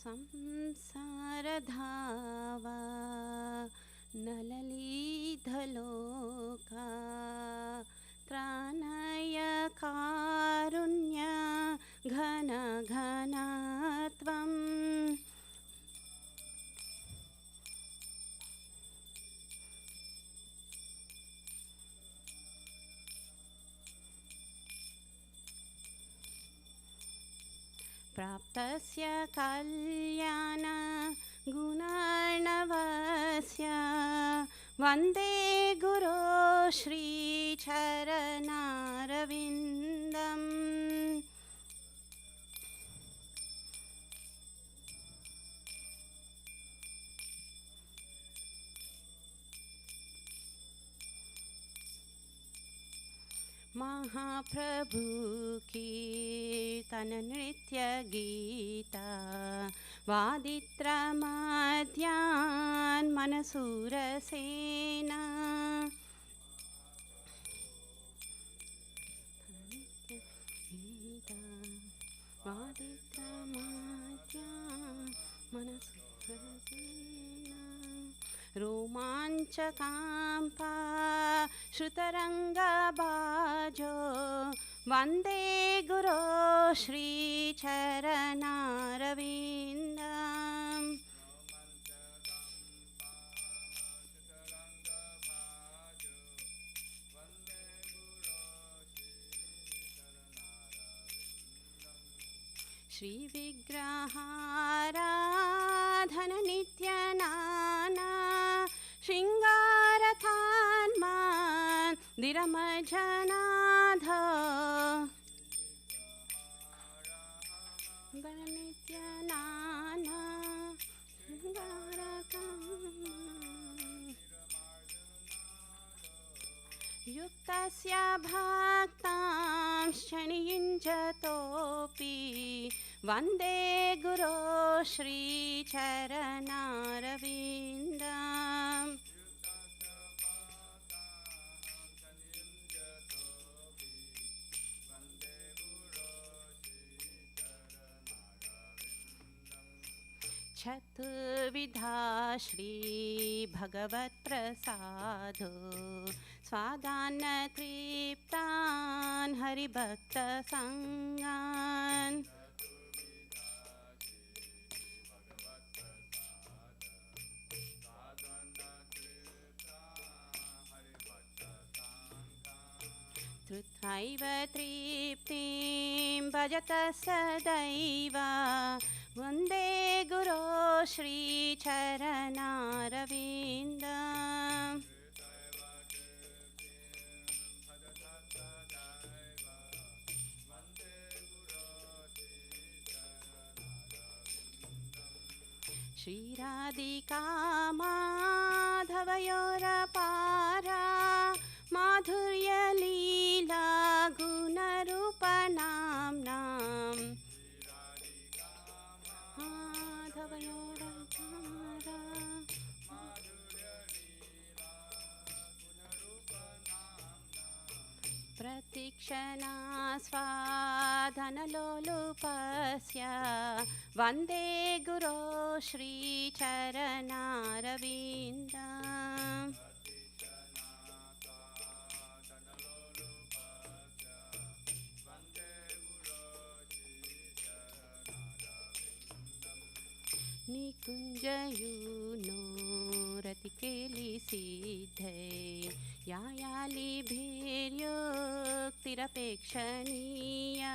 संसारधावा नललीधलोका त्राणय कारुण्य घन घनत्वम् प्राप्तस्य कल्याण गुणार्णवस्य वन्दे गुरो श्रीचरणारविन्दम् महाप्रभु कीर्तन नृत्य गीता वादित्रमध्यान् मनसूरसेना वादित्रमध्यान् मनसूरसेना रोमाञ्चकाम्पा श्रुतरङ्गबाजो वन्दे गुरो श्रीचरणारविन्दम् श्रीविग्रहाराधन नित्यनाना शृङ्गारथान्मान् दिरमजनाध नित्यनाना युक्तस्य भक्तांश्च नियुञ्जतोऽपि वन्दे गुरो श्रीचरणारविन्दम् चतुर्विधा श्री भगवत्प्रसादो स्वादान्न तृप्तान् हरिभक्तसङ्गान् तृथैव तृप्तिं भजत सदैव वन्दे गुरो श्रीचरणारविन्दम् श्रीराधिका माधवयोरपारा माधुर्यलीला गुणरूपनाम्नाम् माधवयोरपारा प्रतीक्षणा स्वाधनलोलुपस्य वन्दे गुरो श्रीचरणारविन्दम् निकुञ्जयूनो रतिकेलिसिद्धे यायालिभिर्योक्तिरपेक्षणीया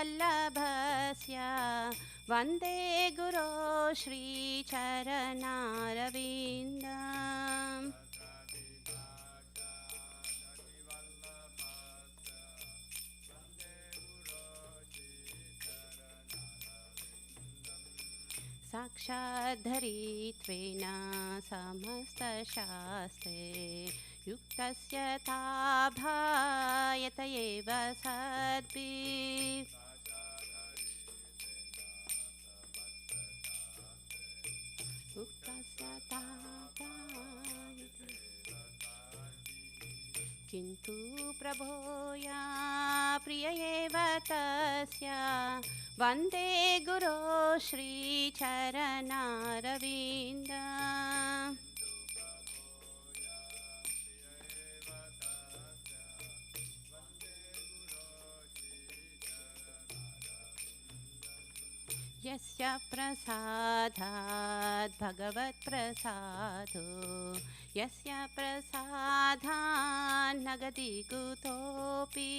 तत्रादिदक्षादतिवल्लभस्य वन्दे गुरो श्रीचरणारविन्दम् साक्षाद्धरित्वेन समस्तशास्त्रे युक्तस्य ताभायत एव सद्भिः किन्तु प्रभोया प्रिय एव तस्य वन्दे गुरो श्रीचरणारविन्द यस्य प्रसादात् भगवत्प्रसादो यस्य प्रसादान् नगति कुतोऽपि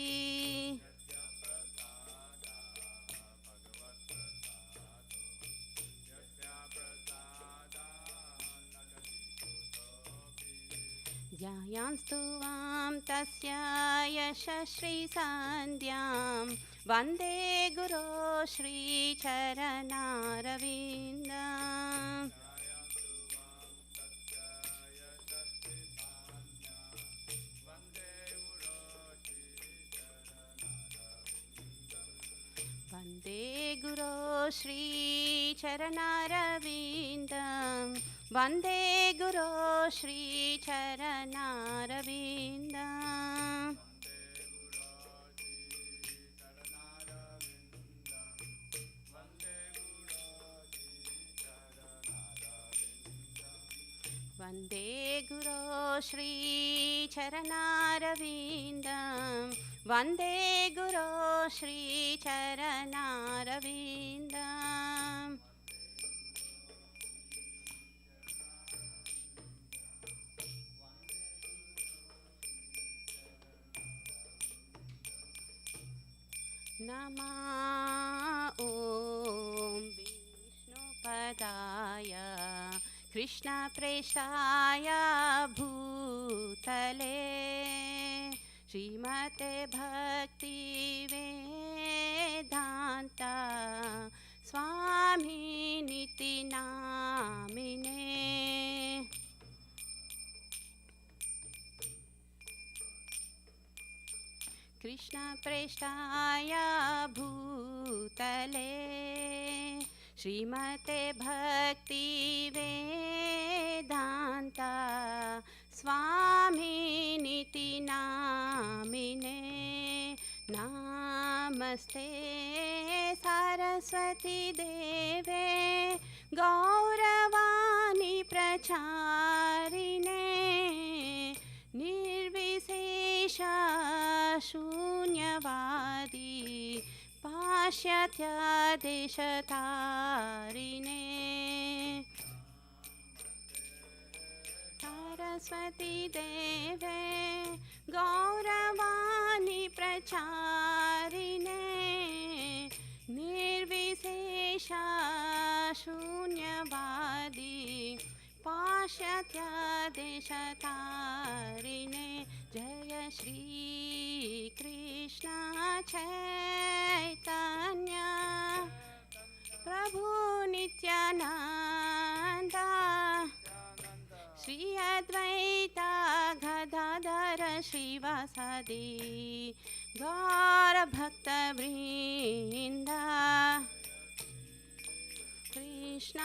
ध्यायान्तु वां तस्य यशश्रीसन्ध्यां वन्दे गुरो श्रीचरणारविन्द वन्दे गुरो श्रीचरणारविन्दं वन्दे गुरो श्रीचरणारविन्दम् वन्दे गुरो श्रीचरणारविन्दं वन्दे गुरो श्रीचरणारविन्दम् नमः ॐ विष्णुपदाय कृष्णप्रेष्ठाय भूतले श्रीमते भक्तिवेदान्त स्वामिनिति नामिने कृष्णप्रेष्ठाय भूतले श्रीमते भक्तिवेदान्त स्वामिनिति नामिने नमस्ते सरस्वती देवे गौरवाणी प्रचारिणे निर्विशेष शून्यवादी पाश्चात्यदेशतारिणे सरस्वती देवे गौरवाणी प्रचारिणे निर्विशेष शून्यवादी पाश्चात्यदेशतारिणे जय श्री कृष्ण चैतन्य प्रभु नित्यानंद श्री अद्वैत गदाधर श्रीवासादि गौर भक्तवृंद कृष्ण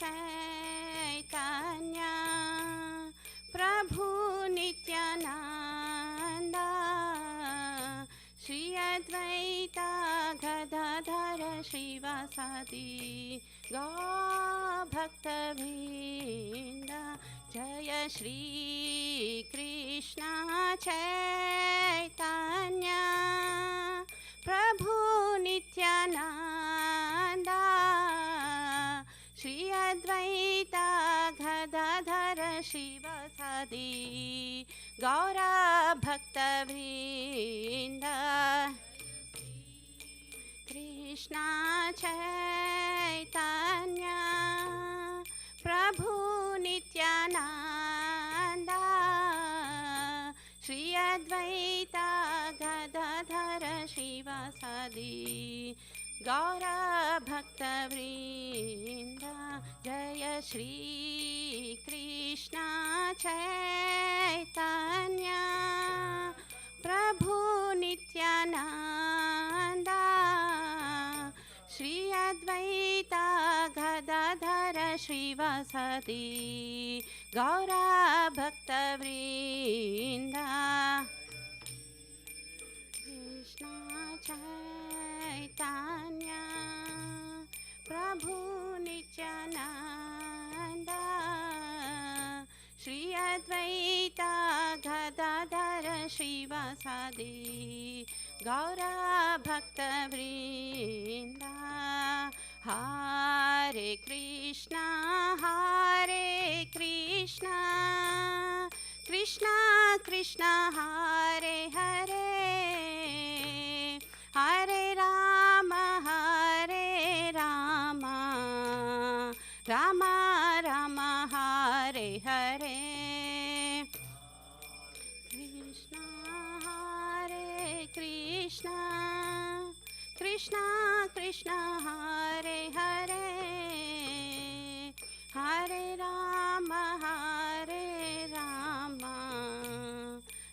चैतन्य प्रभु नित्यानंद श्री अद्वैत गदाधर श्रीवासादि गौर भक्तवृंद जय श्री कृष्ण चैतन्य प्रभु नित्यानंद श्री अद्वैत गदाधर श्रीवासादि गौर भक्तवृंद कृष्ण चैतन्य प्रभु नित्यानंद श्री अद्वैत गदाधर श्रीवासादि गौर भक्तवृंद जय श्री कृष्ण चैतन्य प्रभु नित्यानंद श्री अद्वैत गदाधर श्रीवासादि गौर भक्तवृंद चैतन्य प्रभु नित्यानंद श्री अद्वैत गदाधर श्रीवासादि गौर भक्तवृंद हरे कृष्णा कृष्णा कृष्णा हरे हरे हरे राम राम राम हरे हरे कृष्णा कृष्णा कृष्णा हरे हरे हरे राम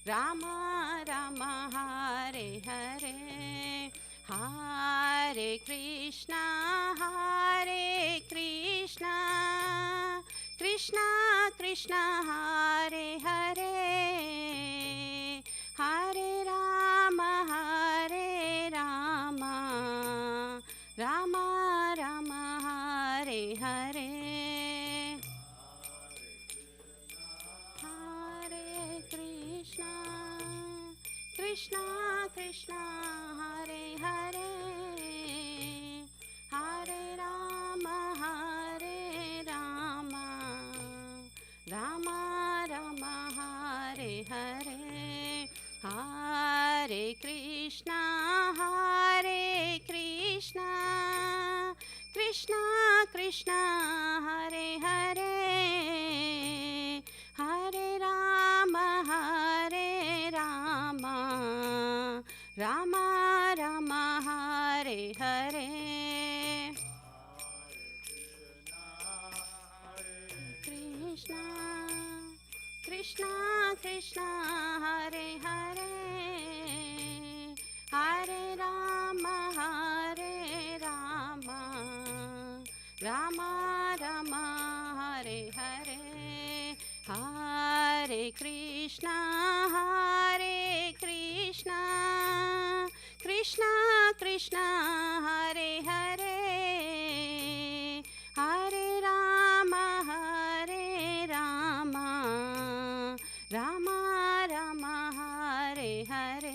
राम राम हरे हरे हरे कृष्णा कृष्णा कृष्णा हरे हरे हरे राम राम राम हरे हरे हरे कृष्णा कृष्णा हरे हरे हरे राम राम राम हरे हरे हरे कृष्णा कृष्णा हरे हरे हरे राम राम राम हरे हरे कृष्णा कृष्णा हरे हरे हरे राम राम राम हरे हरे हरे कृष्णा कृष्णा हरे हरे हरे राम राम राम हरे हरे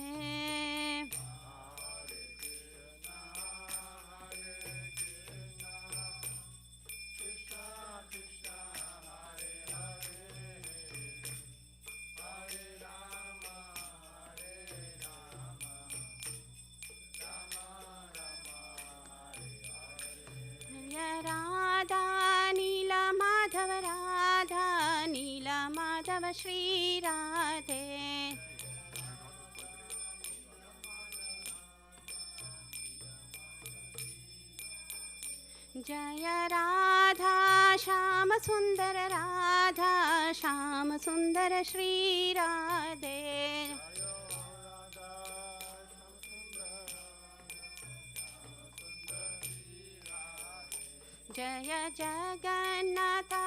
राधा नीला माधव श्री राधे जय राधा श्याम सुंदर श्री राधे जय जगन्नाथा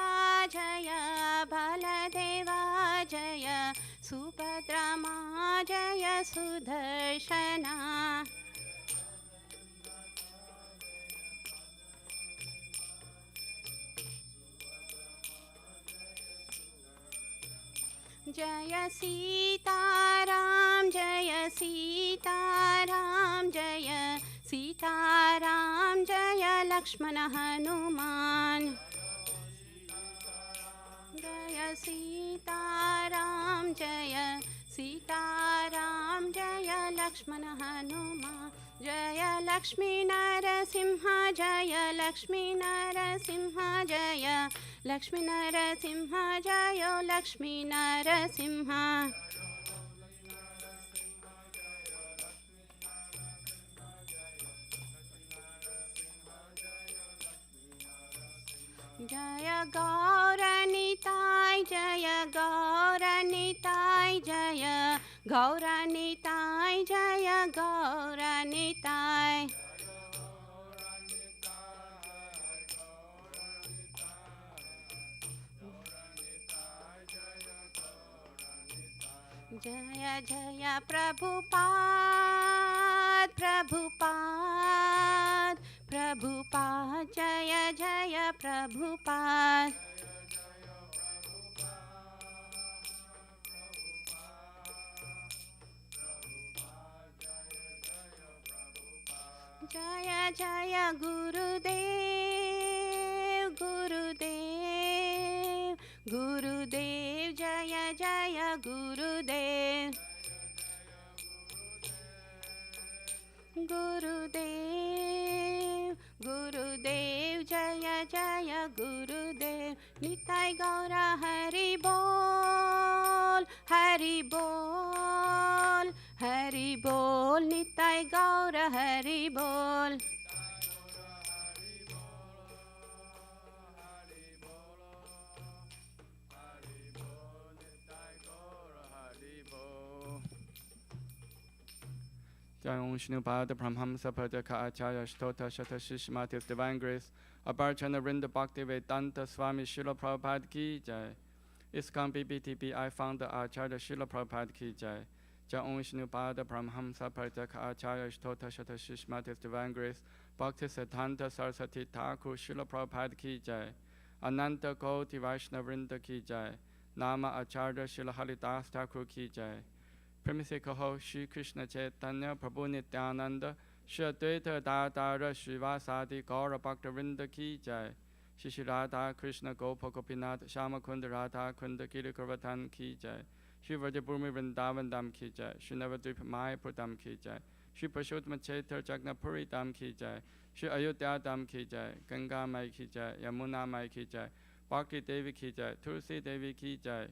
जय बलदेवा जय सुभद्रमा जय सुदर्शना जय सीताराम जय लक्ष्मण हनुमान जय सीताराम जय लक्ष्मण हनुमान जय लक्ष्मी नरसिंह जय लक्ष्मी नरसिंह जय लक्ष्मी नरसिंह जय लक्ष्मी नरसिंह जय गौरनिताय जय गौरनिताय जय गौरनिताय जय गौरनिताय जय जय Prabhupada Prabhupada Prabhupada, Jaya Jaya Prabhupada. Jaya Jaya Gurudev, Gurudev, Gurudev, Jaya Jaya Gurudev. Gurudev, Gurudev, Jaya Jaya Gurudev. Nitai Gaura Hari Bol, Hari Bol, Hari Bol. Nitai Gaura Hari Bol. Jai Om Shnupada Brahmamsa Padaka Acharya Shtota Shata Shishmatis Divine Grace Abarchana Rinda Bhakti Vedanta Swami Srila Prabhupada Ki Jai ISKCON BBTPI Founder Acharya Srila Prabhupada Ki Jai Jai Om Shnupada Brahmamsa Padaka Acharya Shtota Shata Shishmatis Divine Grace Bhakti Siddhanta Saraswati Thakur Srila Prabhupada Ki Jai Ananta Koti Vaishnava Vrinda Ki Jai Nama Acharya Srila Haridas Thakur Ki Jai Premise Kaho Shri Krishna Chaitanya Prabhu Nityananda Shri Advaita Dadara Srivasadi Gaura Bhaktavinda Ki Jai Shri Radha Krishna Gopa Gopinath Shama Kunda Radha Kunda Girikavatan Ki Jai Shri Vrajabhumi Vrindavan Dham Ki Jai Shri Navadvip Mayapur Dham Ki Jai Shri Purushottam Chaitra Jagnapuri Dham Ki Jai Shri Ayodhya Dham Ki Jai Ganga Mai Ki Jai Yamuna Mai Ki Jai Bhakti Devi Ki Jai Tulsi Devi Ki Jai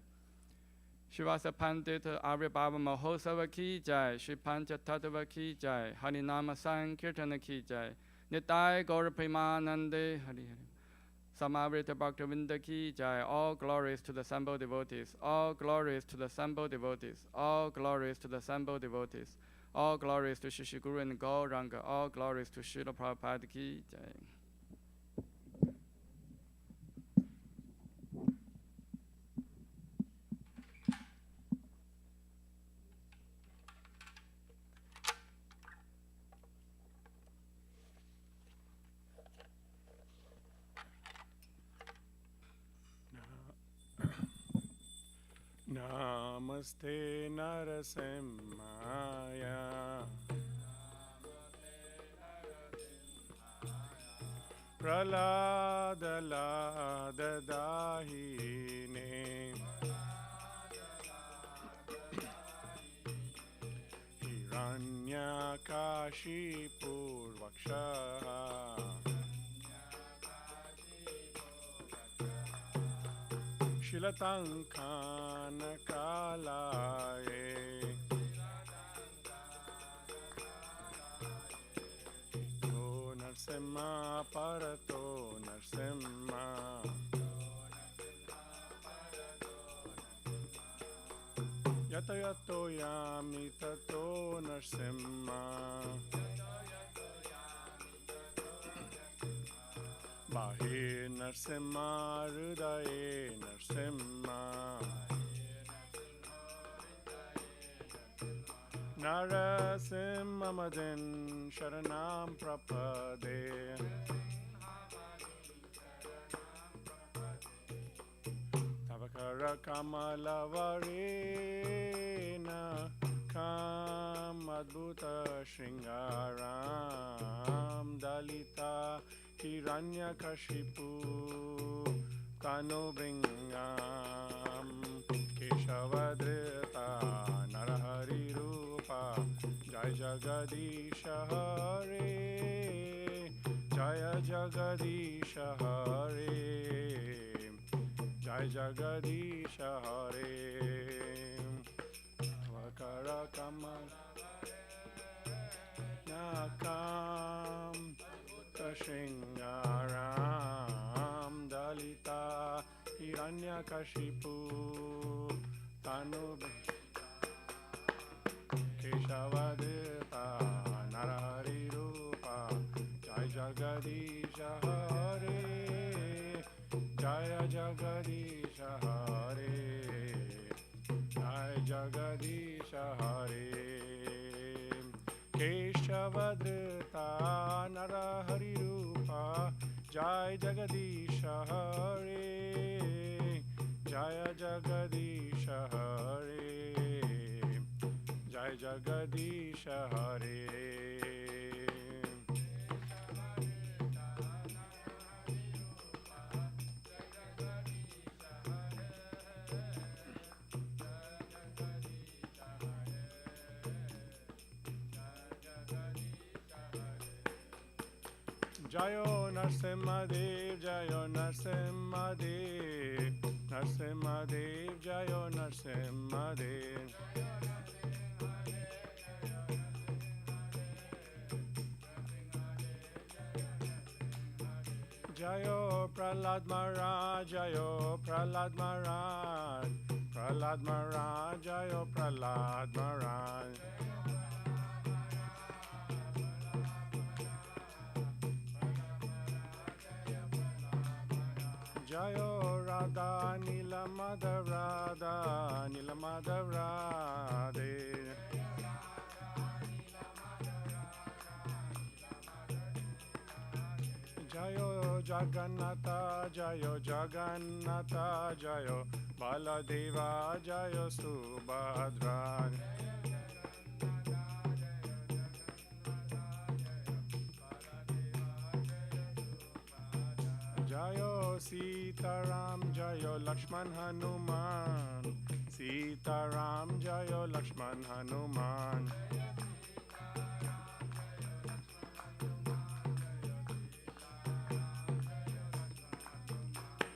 Shivasa Pandita Arya Baba Mahosava Ki Jai Shri Pancha Tattva Ki Jai Harinama Sankirtana Ki Jai Nitai Gaura Premanande Hari Hari Samavrita Bhaktavinda Ki Jai. All glories to the assembled devotees. All glories to the assembled devotees. All glories to the assembled devotees. All glories to Shri Guru and Gauranga. All glories to Srila Prabhupada Ki Jai. Namaste Narasimhaya Praladalada Dahine Hiranyakashipurvaksha Shilatankana Kalaye Ito Narsimha Parato Narsimha Yato Yato Yami Tato Narsimha Bahe Narsimha Hridaye Narsimha Narasimha Madin Sharanam Prapade Tavakara Kamala Varena Kamadbhuta Shringaram Dalita Hiranyakashipu Tanu Bringam Keshavadrita Narahari Rupa Jai Jagadisha Hare Jaya Jagadisha Hare Jai Jagadisha Hare Vakara Kamal Nakam Shringaram Dalita Hiranyakashipu Tanu Keshavadita Narahari Rupa Jai Jagadisha Hare Jaya Jagadisha Hare Jai Jagadisha Hare Keshavadrita Narahari Rupa Jai Jagadisha Hare, Jaya Jagadisha Hare, Jai Jagadisha Hare. Jayo Narsimhadev, Jayo Narsimhadev, Narsimhadev, Jayo Narsimhadev. Jayo Prahlad Maharaj, Jayo Prahlad Maharaj, Prahlad Maharaj, Jayo Prahlad Maharaj. Jayo Radha Nila Madhav Radha Nila Madhav Radhe. Jayo Jagannatha Jayo Jagannatha Jayo Baladeva Jayo Subhadra. Jayo Sitaram Jayo Lakshman Hanuman, Sitaram Jayo Lakshman Hanuman.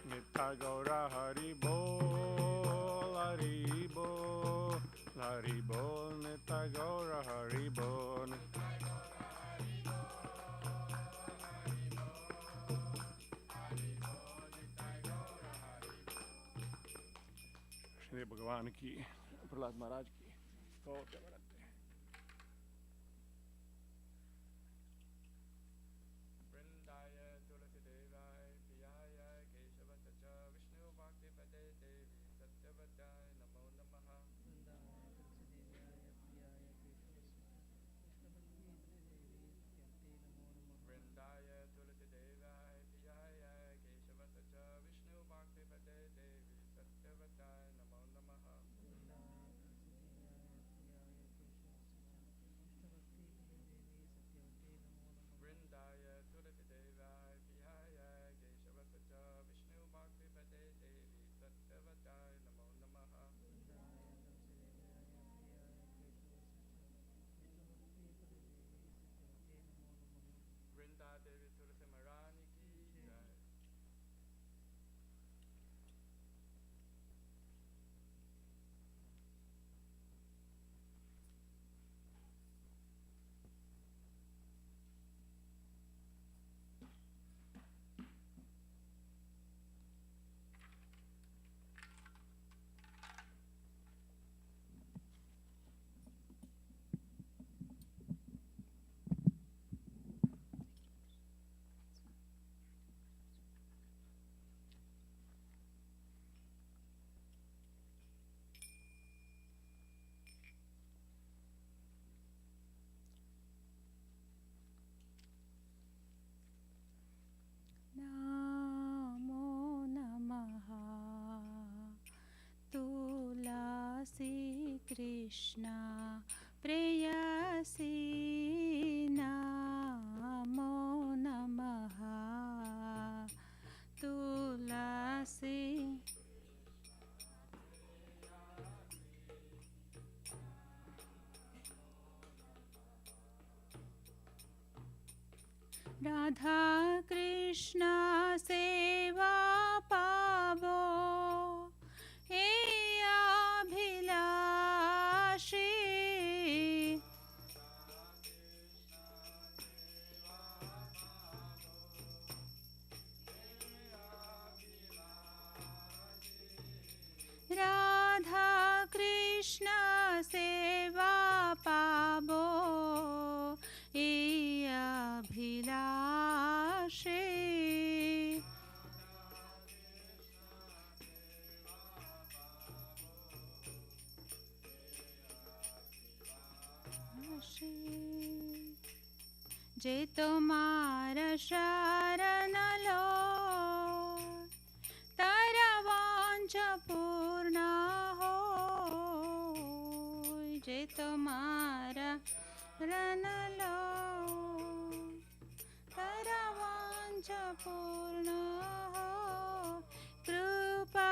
Nitya Gaura Hari Bol, Hari Bol, Hari Bol, Nitya Gaura Hari Bol. Shri भगवान की प्रहलाद महाराज की स्तोत्र करते हैं। वृंदाय तुलसी देवाय प्रियाय केशवत च विष्णु भक्ति पदे देवी सत्यवत्याय नमो नमः। वृंदाय तुलसी देवाय प्रियाय केशवत च विष्णु भक्ति पदे देवी सत्यवत्याय नमो नमः। वृंदाय तुलसी देवाय प्रियाय केशवत च विष्णु भक्ति पदे देवी सत्यवत्याय नमो नमः। वृंदा देवी तुलसी महारानी की जय। नमो नमः तुलसी कृष्णा प्रेयसी नमो नमः तुलसी राधा कृष्ण सेवा पावो हे अभिलाषी राधा कृष्ण सेवा पावो हे अभिलाषे जे तुम्हारा शरण लो तारा वांछा पूर्ण हो जे तुम्हारा शरण लो तारा वांछा पूर्ण हो कृपा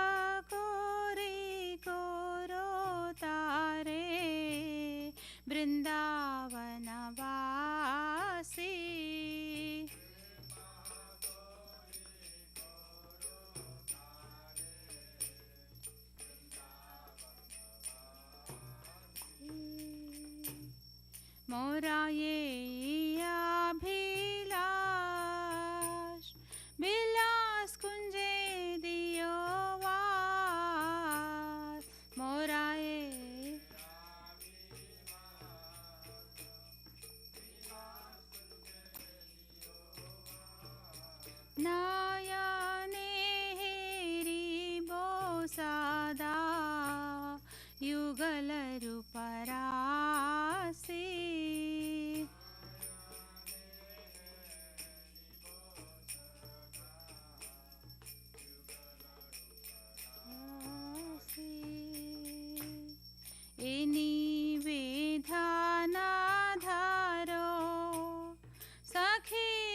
कोरी कोरो तारे वृंदावन वासी मोरा ये अभिलाष विलास कुंजे दियो वास मोरा ये नयने हेरी बोसादा युगल रूपरासी निवेदनाधारो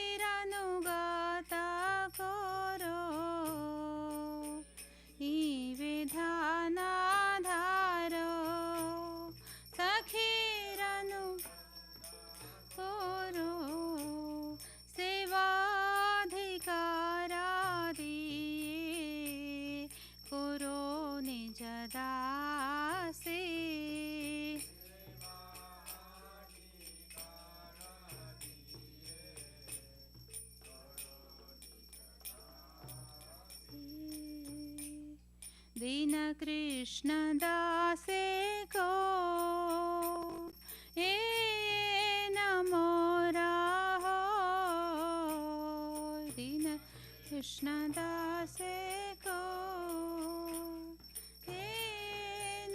सखीरनुगत करो निवेदनाधारो सखीरनु करो सेवाधिकारा दिए करो निज दासी दीन कृष्ण दासे को ए नमोरा हो दीन कृष्ण दासे को ए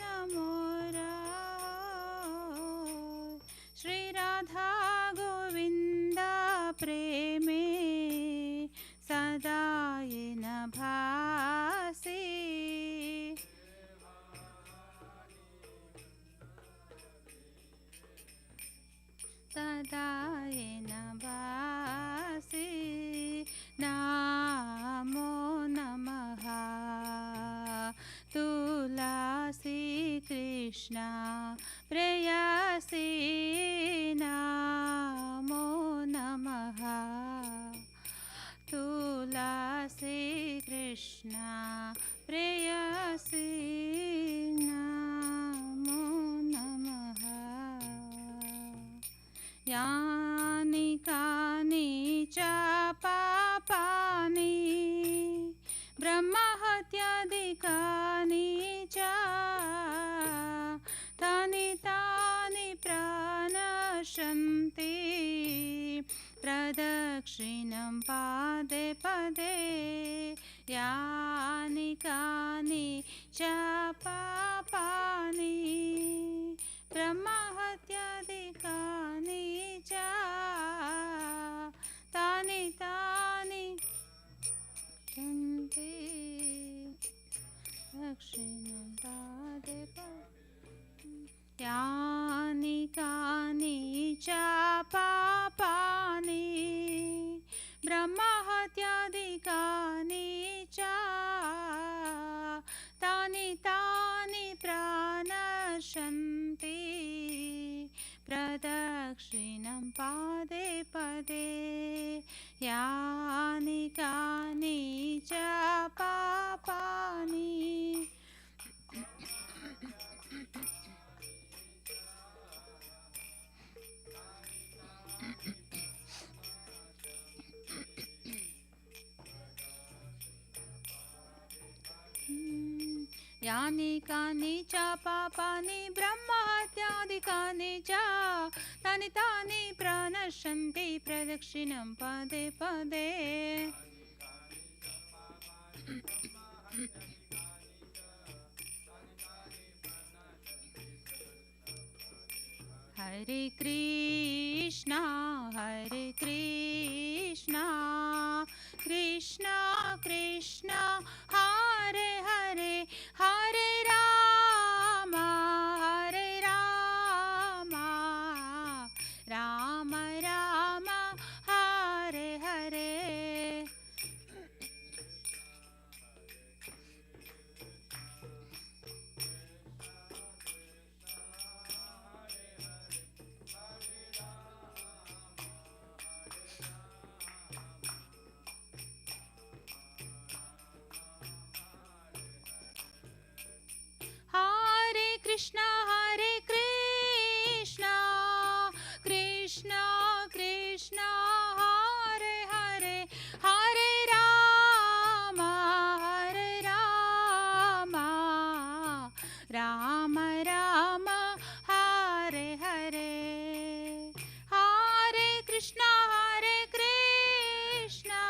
नमोरा हो श्री राधा गोविंद प्रेमे सदा ये न भासी सदा ये न भासी नमो नमः तुलसी कृष्ण प्रेयसी नमो नमः तुलसी कृष्ण प्रेयसी नमो नमः यानि कानि च पापानि ब्रह्महत्यादिकानि च तानि तानि प्रणश्यन्ति प्रदक्षिणं पादे पदे यानि कानि च पापानि ब्रह्महत्यादिकानि च तानि तानि सन्ति दक्षिणं पादे यानि कानि च पापानि ब्रह्महत्यादिकानि च तानि तानि प्रणश्यन्ति प्रदक्षिणं पादे पदे यानि कानि च पापानि यानि कानि च पापानि ब्रह्महत्यादिकानि च तानि तानि प्रणश्यन्ति प्रदक्षिणं पदे पदे हरे Krishna Krishna, Hare Krishna, Krishna Krishna, Hare Hare, Hare Rama, Hare Rama, Rama Rama, Hare Hare. Hare Krishna, Hare Krishna, Krishna Krishna, Hare Hare, Hare Rama, Hare Rama, Rama Rama, Hare Hare. Hare Krishna, Hare Krishna,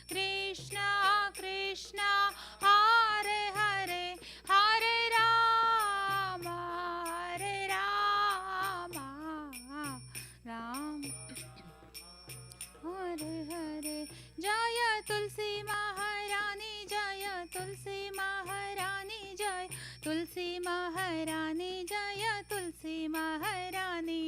Krishna Krishna, Hare Hare, Hare Rama, Hare Rama, Ram Hare Hare. Jaya Tulsi Maharani, Jaya Tulsi Maharani, Jaya Tulsi Maharani, Jaya Tulsi Maharani.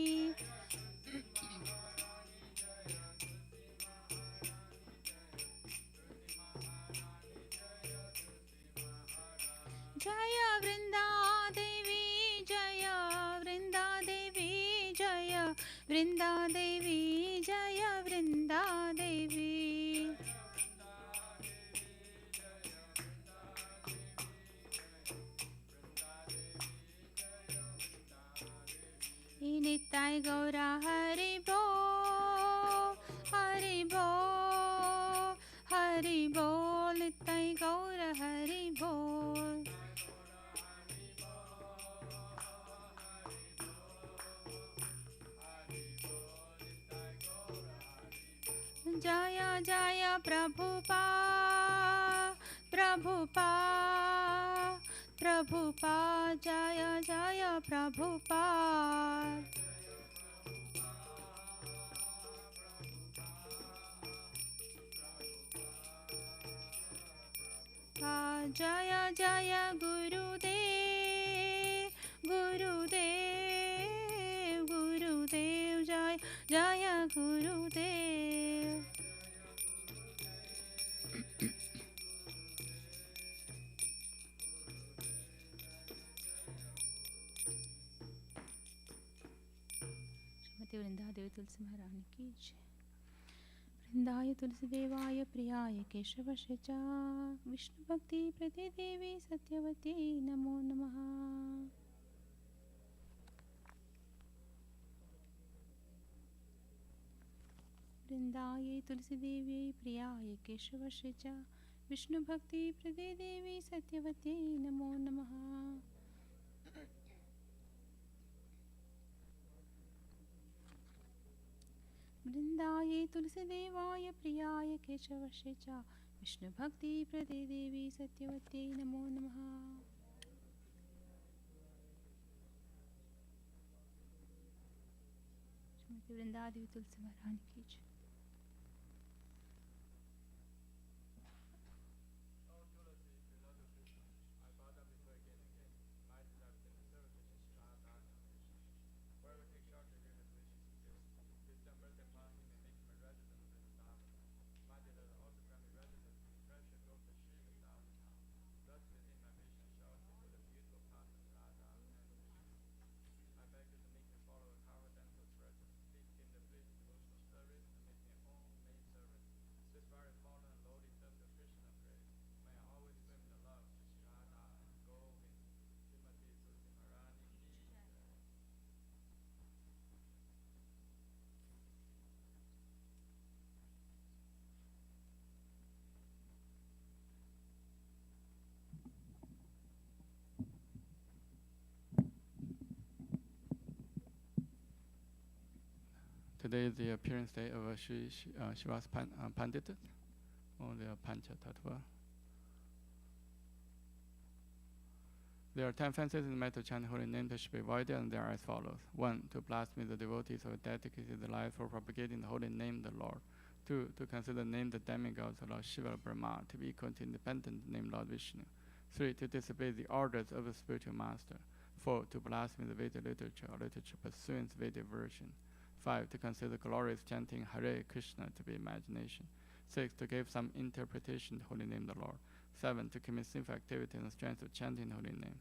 Jaya Vrinda Devi, Jaya Vrinda Devi, Jaya Vrinda Devi, Jaya Vrinda Devi. Nitai Gaura Hari Bol, Hari Bol, Hari Bol, Nitai Gaura Hari Bol. Jaya Jaya Prabhupada, Prabhupada, Prabhupada, Jaya Jaya Prabhupada. Jaya Jaya Gurudev, Gurudev, Gurudev, Jaya Jaya Gurudev. Shrimati Vrinda Devi तुलसी महारानी की जय। वृंदाय तुलसी देवाय प्रियाय केशवस्य च विष्णु भक्ति प्रदे देवी सत्यवती नमो नमः। वृंदाय तुलसी देवी प्रियाय केशवस्य च विष्णु भक्ति प्रदे देवी सत्यवती नमो नमः। वृंदाय तुलसी देवाय प्रियाय केशवस्य च विष्णु भक्ति प्रदे देवी सत्यवती नमो नमः। श्रीमती वृंदा देवी तुलसी महारानी की जय। Today is the appearance day of Shivas Pandit, or the Pancha Tattva. There are 10 fences in the method to chant holy name that should be avoided, and they are as follows. 1. To blaspheme the devotees who have dedicated their lives for propagating the holy name of the Lord. 2. To consider the name the demigods of Lord Shiva or Brahma to be equal to independent name Lord Vishnu. 3. To disobey the orders of the spiritual master. 4. To blaspheme the Vedic literature or literature pursuant to Vedic version. 5. To consider glorious chanting Hare Krishna to be imagination. 6. To give some interpretation to holy name of the Lord. 7. To commit sinful activity in the strength of chanting the holy name.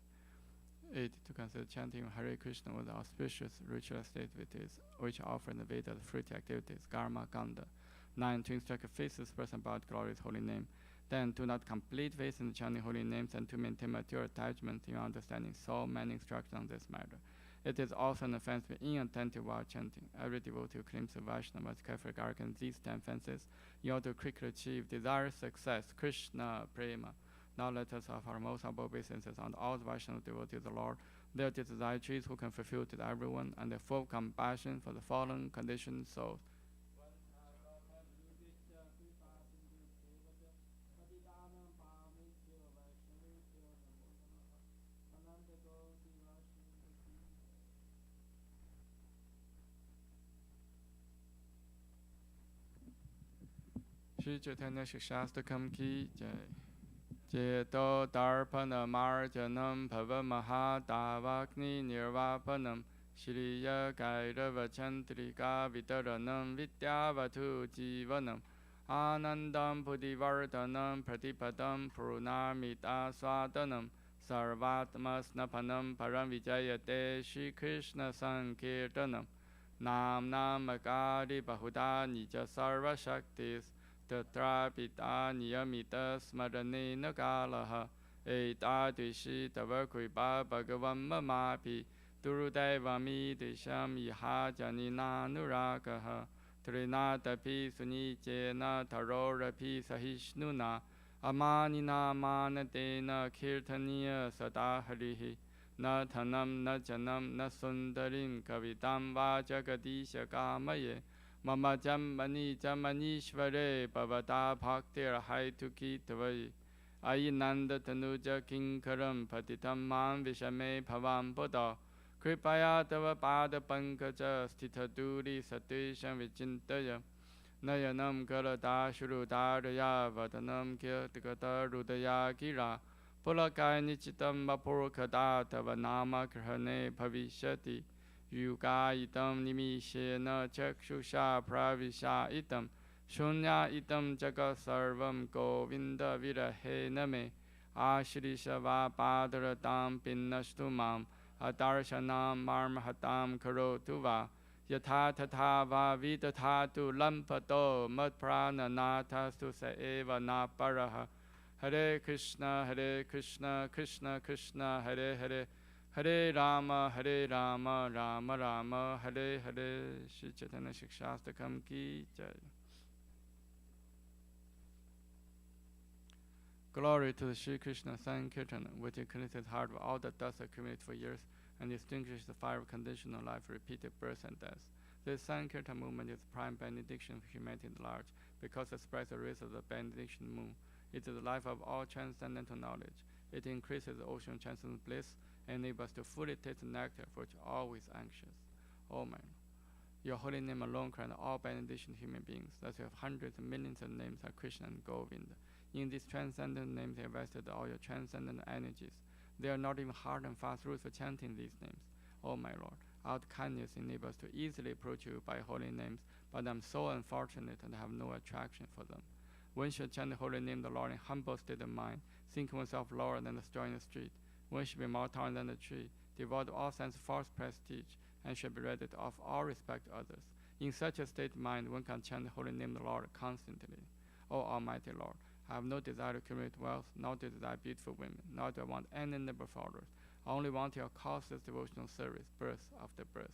8. To consider chanting Hare Krishna with auspicious ritual activities, which are offered in the Vedas fruity activities, karma, ganda. 9. To instruct a faithless person about glorious holy name. 10. To not complete faith in the chanting holy names and to maintain mature attachment in understanding. So many instructions on this matter. It is also an offense to be inattentive while chanting. Every devotee who claims to Vaishnava must carefully guard against these 10 offenses in order to quickly achieve desired success. Krishna Prema. Now let us offer our most humble obeisances on all the Vaishnava devotees of the Lord, their desires who can fulfill to everyone, and their full compassion for the fallen conditioned souls. Shri Chaitanya Shikshastakam ki jai. Jeto darpana marjanam bhavamahadavakni nirvapanam Shriya Kairava Chantrika Vitaranam Vidyavatu Jivanam Anandam Buddhivardhanam Pratipadam Purnamita Swadanam Sarvatmasnapanam Param Vijayate Shri Krishna Sankirtanam Nam Namakari Bahuda Nija Sarva Shaktis Tatra Pita Niyamita Smarane Nagalaha Etadvishi Tava Kripa Bhagavam Mamapi Durudevami Desham Iha Janina Nurakaha Trinatapi Sunicena Tarorapi Sahishnuna Amanina Manatena Kirtaniya Sadaharihi Na Thanam Na Janam Na Sundarim Kavitam Vajagadisha Kamaye Mama Jamani Jamanishvare Bhavata Bhaktir Haituki Tavai Ayinanda Tanuja Kinkaram Patitam Man Vishame Bhavam Pada Kripaya Tava Pada Pankaja Stitha Duri Satisham Vichintaya Nayanam Karata Shurudaraya Vatanam Kirtikata Rudaya Gira Pulakai Nichitam Vapurkada Tava Nama Krahane Bhavishati Yuga itam nimishena chakshusha pravisha itam shunya itam jaga sarvam govinda virahe name ashrisha va padaratam pinnashtumam adarshanam marmahatam karotu va yatha tatha va vidathatu lampato madprananatastu sa eva na paraha Hare Krishna Krishna Krishna Hare Hare Hare Rama, Rama Rama, Hare Hare. Shri Chaitanya Shikshastakam ki jai. Glory to the Shri Krishna Sankirtan, which cleanses the heart of all the dust accumulated for years and extinguishes the fire of conditional life, repeated birth and death. This Sankirtan movement is the prime benediction for humanity at large, because it spreads the rays of the benediction moon. It is the life of all transcendental knowledge. It increases the ocean of transcendental bliss, enable us to fully taste the nectar for which always anxious. Oh my Lord. Your holy name alone grant all benediction human beings. Thus you have hundreds of millions of names like Krishna and Govinda. In these transcendent names they invested all your transcendent energies. There are not even hard and fast rules for chanting these names. Oh my Lord, our kindness enables us to easily approach you by holy names, but I'm so unfortunate and have no attraction for them. One should chant the holy name of the Lord in humble state of mind, thinking oneself lower than the straw in the street. One should be more tolerant than the tree, devoid of all sense of false prestige, and should be ready to offer all respect to others. In such a state of mind, one can chant the holy name of the Lord constantly. O Almighty Lord, I have no desire to accumulate wealth, nor to desire beautiful women, nor do I want any number of followers. I only want your causeless devotional service, birth after birth.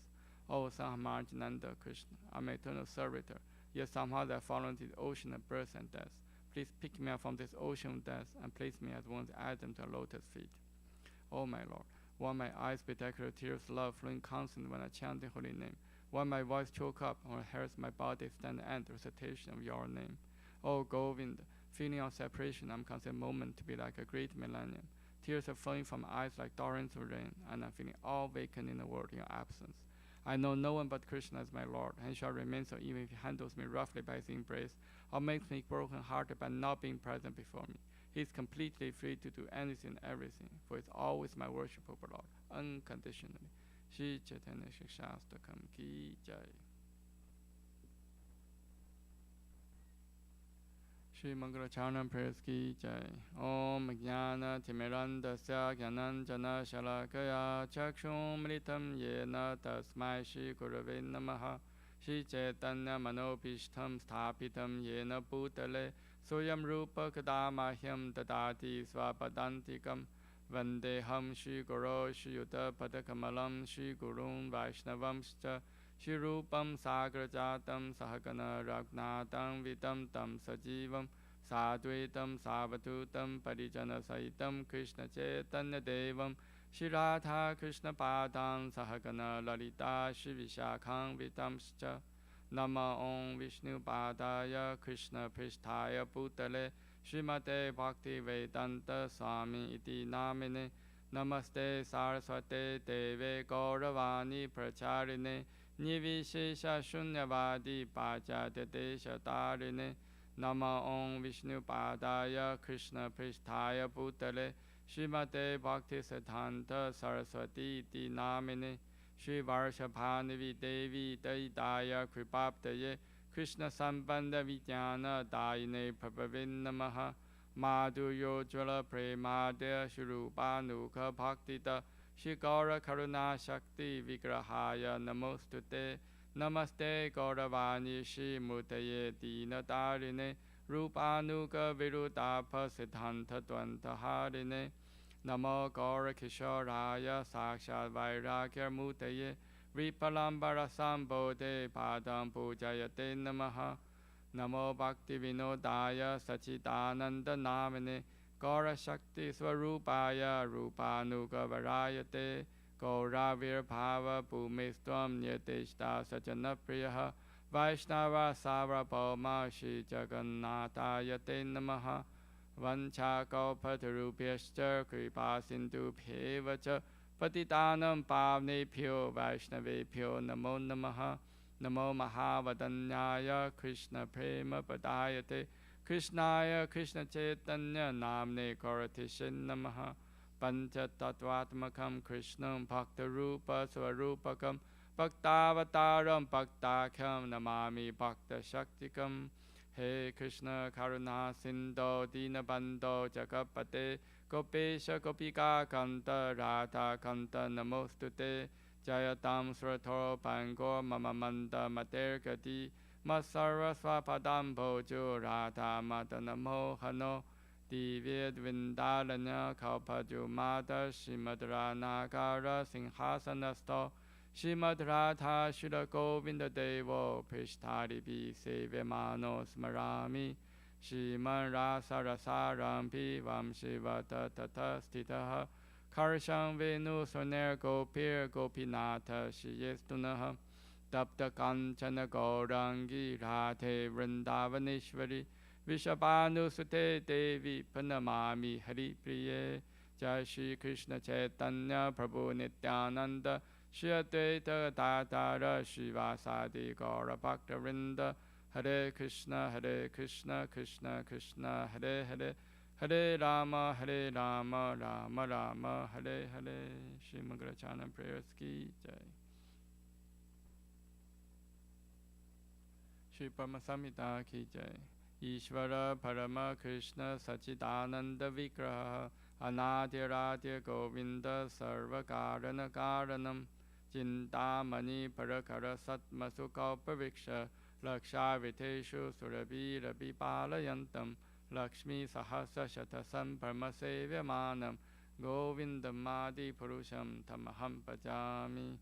O Sahamarjananda Krishna, I'm an eternal servitor, yet somehow they have fallen into the ocean of birth and death. Please pick me up from this ocean of death and place me as one Adam to a lotus feet. O my Lord, while my eyes bedecked with tears of love flowing constantly when I chant the holy name, while my voice choke up or hairs my body stand at the recitation of your name. O Govinda, feeling of separation, I'm considered moment to be like a great millennium. Tears are flowing from my eyes like torrents of rain, and I'm feeling all vacant in the world in your absence. I know no one but Krishna as my Lord, and shall remain so even if he handles me roughly by his embrace, or makes me broken-hearted by not being present before me. He is completely free to do anything and everything, for he is always my worshipable Lord, unconditionally. Shri Chaitanya Shastakam Ki Jai. Shri Mangala Aarti prayers ki jai. Om Jnana Timirandasya Jnananjana Shalakaya Chakshum Mritam Yena Tasmai Shri Gurave Namaha. Shri Chaitanya Manopishtam Sthapitam Yena Bhutale Soyam Rupa Kadamahyam Dadati Swapadantikam Vandeham Shri Guru Shri Yuta Padakamalam Shri Gurun Vaishnavamscha Shri Rupam Sagrajatam Sahagana Ragnatam Vitam Tam Sajivam Sadvaitam Savatutam Parijana Saitam Krishna Chaitanya Devam Shri Radha Krishna Padam Sahagana Lalita Shri Vishakham Vitamscha Nama Om Vishnu Padaya Krishna Pristhaya Bhutale Srimate Bhakti Vedanta Swami Iti Namine Namaste Saraswate Deve Gauravani Pracharine Nivishesha Shunyavadi Pajadesha Tarine Nama Om Vishnu Padaya Krishna Pristhaya Bhutale Srimate Bhakti Siddhanta Saraswati Iti Namine Shri Varshabhanavi Devi Daidaya Kripaptaye Krishna Sambandha Vijnana Daine Prabhavin Namaha Madhuryo Jvala Premadya Shrupanuka Bhaktita Shri Gaura Karuna Shakti Vigrahaya Namostute Namaste Gauravani Shri Mutaye Dina Darine Rupanuka Virudapa Siddhanta Dvanta Harine Namo Gaura Kishoraya Sakshat Vairagya Mutaye Vipalambara Sambodhe Padam Pujayate Namaha Namo Bhakti Vinodaya Sachidananda Namine Gaura Shakti Swarupaya Rupanuga Varayate Gaura Virbhava Bhumistvam Nyateshta Sajana Priyaha Vaishnava Savrabhauma Shri Jagannatayate Namaha Vancha Kalpatarubhyascha Kripa Sindhubhyeva Cha Patitanam Pavnebhyo Vaishnavebhyo Namo Namaha Namo Mahavadanyaya Krishna Prema Padayate Krishnaya Krishna Chaitanya Namne Koratishin Namaha Pancha Tattvatmakam Krishnam Bhakta Rupa Swarupakam Bhaktavataram Bhaktakham Namami Bhakta Shaktikam He Krishna Karuna Sindho Dinabandho Jagapate Gopesha Gopika Kanta Radha Kanta Namostute Jayatam Sratoro Pangor Mamamanda Matergati Masara Swapadam Bhojo Radha Madanamo Hano Divya Vindalanya Kalpaju Mata Shimadra Nagara Singhasanasto Shrimad Radha Shila Govinda Devo Prishtari Bi Sevemano Smarami Shriman Rasa Rasarampi Vam Shivata Tata Stitaha Karsham Venu Soner Gopir Gopinata Shiyestunaha Tapta Kanchana Gaurangi Radhe Vrindavaneshwari Vishabhanu Sute Devi Panamami Hari Priye Jai Shri Krishna Chaitanya Prabhu Nityananda Shri Advaita Dadara Shivasadi Gaura Bhakta Vrinda Hare Krishna Krishna Krishna Hare Hare Hare Rama Rama Rama Hare Hare. Shri Mangala Aarti prayers ki jai. Shri Paramasamhita ki jai. Ishvara Parama Krishna Sachidananda Vigraha Anadiradi Govinda Sarva Karana Karanam Chintamani Parakara Satmasukalpaviksha Lakshaviteshu Surabhi Rabi Palayantam Lakshmi Sahasa Shatasam Paramasevyamanam Govindam Adi Purusham Tamaham Pajami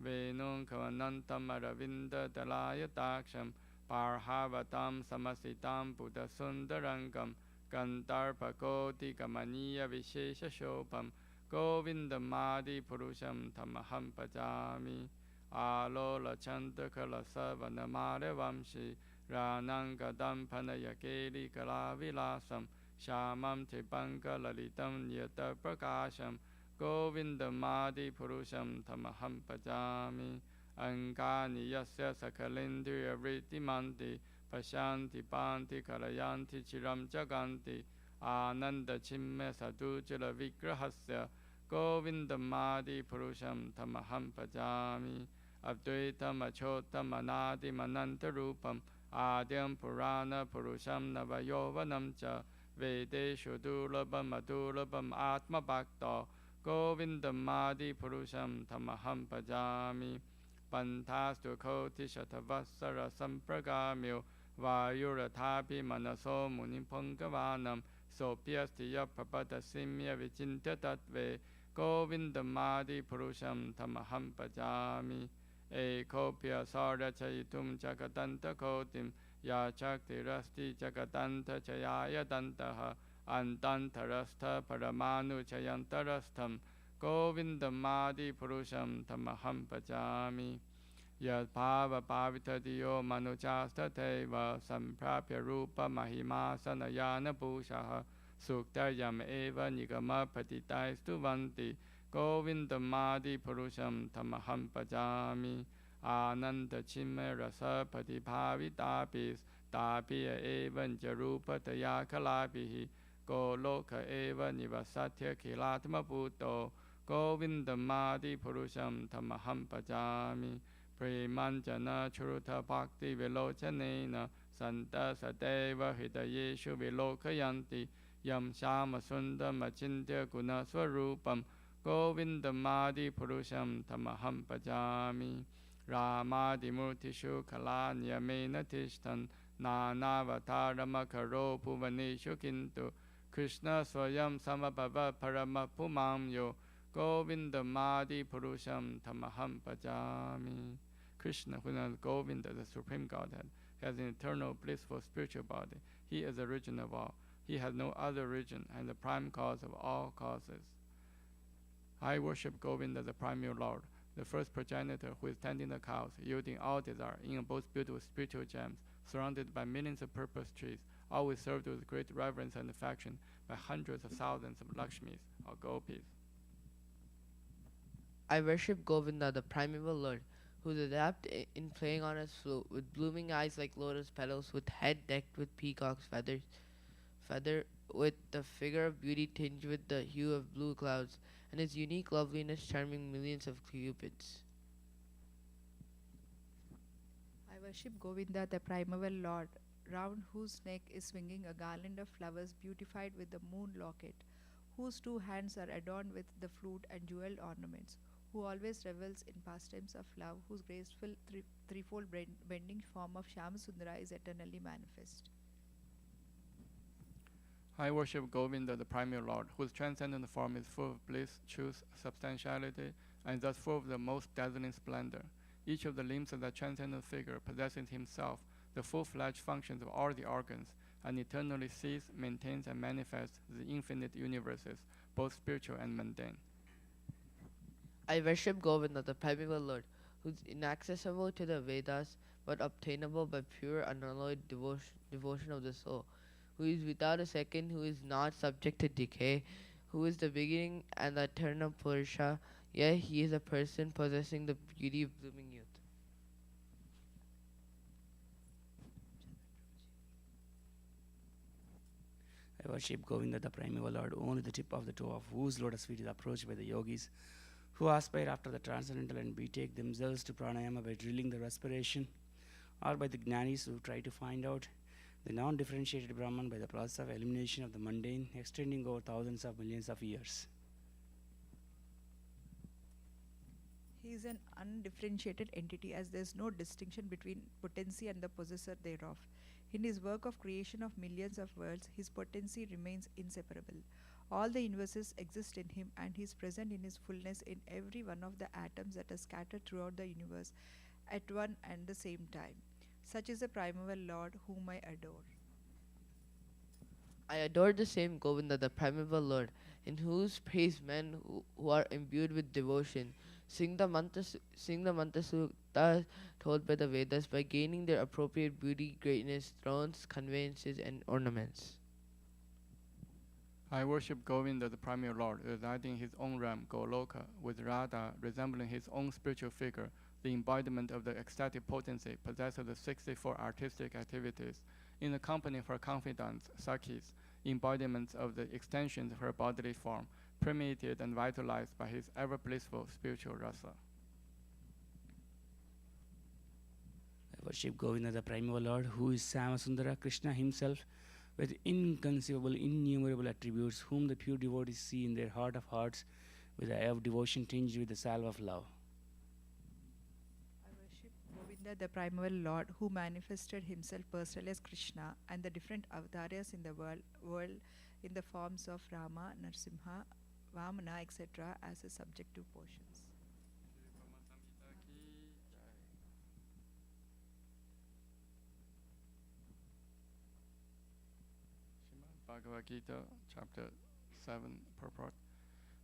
Venum Kavanantam Aravinda Dalayataksham Parhavatam Samasitam Buddha Sundarangam Gandarpakoti Kamaniya Vishesha Shopam Govindam Adi Purusham Tamaham Pajami Alola Chantakala Savanamare Vamshi Ranangadam Panayakeli Kalavilasam श्यामं चिपङ्कललितं नियतप्रकाशं गोविन्दमादिपुरुषं तमहं भजामि अङ्गानि यस्य सकलेन्द्रियवृत्तिमन्ति पश्यन्ति पान्ति कलयन्ति चिरं जगन्ति आनन्दचिन्मय सदुज्ज्वलविग्रहस्य गोविन्दमादिपुरुषं तमहं भजामि अद्वैतमचोत्तमनादिमनन्तरूपम् आद्यं पुराणपुरुषं नवयौवनं च वेदेषु दुर्लभमदुर्लभम् आत्मभक्तो गोविन्दमादिपुरुषं तमहं भजामि पन्थास्तु कोटिशतवत्सरसम्प्रगाम्यो वायुरथापि मनसो मुनिपुङ्गवानं सोऽप्यस्ति यः विचिन्त्य तत्त्वे गोविन्दमादिपुरुषं तमहं भजामि एकोऽप्यसौरचयितुं जगदन्तकोटिं या शक्तिरस्ति जगदन्तचयायदन्तः अन्तन्तरस्थपरमाणुचयन्तरस्थं गोविन्दमादिपुरुषं तमहं भजामि यद्भावपावितधियो मनुजास्तथैव सम्प्राप्य रूपमहिमासनयानभूषः सूक्तयम् एव निगमपतितास्तुवन्ति गोविन्दमादिपुरुषं तमहं भजामि आनन्दचिन्मयरसप्रतिभावितापि एवं च रूपतया कलाभिः गोलोक एव निवसत्यखिलात्मभूतो गोविन्दमादिपुरुषं तमहं भजामि प्रेमाञ्जनश्रुतभक्तिविलोचनेन सन्तः सदैव हृदयेषु विलोकयन्ति यं श्यामसुन्दरमचिन्त्य गुणस्वरूपं गोविन्दमादिपुरुषं तमहं भजामि रामादिमूर्तिषु कलानियमेन तिष्ठन् नानावतारमकरो भुवनेषु किन्तु कृष्ण स्वयं समभवत् परमपुमां यो गोविन्दमादिपुरुषं तमहं भजामि. Krishna, who is Govinda, the Supreme Godhead, has an eternal, blissful spiritual body. He is the origin of all. He has no other origin and the prime cause of all causes. I worship Govinda, the primary Lord, the first progenitor who is tending the cows, yielding all desire in both beautiful spiritual gems, surrounded by millions of purple trees, always served with great reverence and affection by hundreds of thousands of Lakshmis or Gopis. I worship Govinda, the primeval Lord, who is adept in playing on his flute, with blooming eyes like lotus petals, with head decked with peacock's feathers, with the figure of beauty tinged with the hue of blue clouds, and his unique loveliness charming millions of cupids. I worship Govinda, the primeval Lord, round whose neck is swinging a garland of flowers beautified with the moon locket, whose two hands are adorned with the flute and jeweled ornaments, who always revels in pastimes of love, whose graceful threefold bending form of Shyama-Sundara is eternally manifest. I worship Govinda, the primary Lord, whose transcendent form is full of bliss, truth, substantiality, and thus full of the most dazzling splendor. Each of the limbs of that transcendent figure possesses himself the full-fledged functions of all the organs, and eternally sees, maintains, and manifests the infinite universes, both spiritual and mundane. I worship Govinda, the primeval Lord, who is inaccessible to the Vedas, but obtainable by pure, unalloyed devotion of the soul, who is without a second, who is not subject to decay, who is the beginning and the eternal Purusha, yet he is a person possessing the beauty of blooming youth. I worship Govinda, the primeval Lord, only the tip of the toe of whose lotus feet is approached by the yogis, who aspire after the transcendental and betake themselves to pranayama by drilling the respiration, or by the jnanis who try to find out the non-differentiated Brahman by the process of elimination of the mundane, extending over thousands of millions of years. He is an undifferentiated entity, as there is no distinction between potency and the possessor thereof. In his work of creation of millions of worlds, his potency remains inseparable. All the universes exist in him, and he is present in his fullness in every one of the atoms that are scattered throughout the universe at one and the same time. Such is the primeval Lord whom I adore. I adore the same Govinda, the primeval Lord, in whose praise men who are imbued with devotion sing the mantra sukta told by the Vedas by gaining their appropriate beauty, greatness, thrones, conveyances, and ornaments. I worship Govinda, the primary Lord, residing in his own realm, Goloka, with Radha resembling his own spiritual figure, the embodiment of the ecstatic potency, possessor of the 64 artistic activities, in the company of her confidants, Sakhis, embodiments of the extensions of her bodily form, permeated and vitalized by his ever-blissful spiritual rasa. I worship Govinda, the primeval Lord, who is Samasundara, Krishna himself, with inconceivable, innumerable attributes, whom the pure devotees see in their heart of hearts, with the eye of devotion tinged with the salve of love. I worship Govinda, the primeval Lord, who manifested himself personally as Krishna and the different avatars in the world in the forms of Rama, Narsimha, Vamana, etc. as a subjective portions. Bhagavad Gita, chapter 7, purport.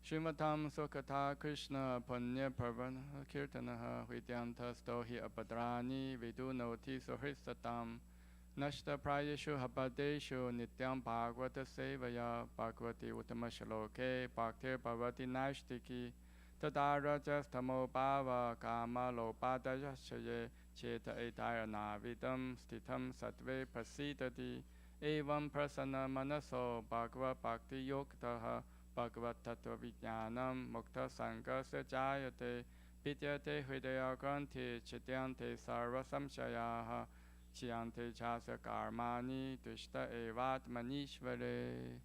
Srimatam Sukata Krishna Punya Parvan Kirtanaha Vidyanta Stohi Apadrani Vidunoti Suhristatam Nashta Prayeshu Habadeshu Nityam Bhagavata Sevaya Bhagavati Uttamashaloke Bhaktir Bhavati Nashtiki Tadara Jastamo Bhava Kama Lopadayashaye Cheta Etayana Vidam Stitam Satve Prasidati Evam Prasana Manaso Bhagava Bhakti Yoktaha Bhagavat Tattva Vijnanam Mukta Sanghasya Jayate Vidyate Hridaya Granthi Chityante Sarva Samshayaha Chiyante Chasya Karmani Dushta Evat Manishvare.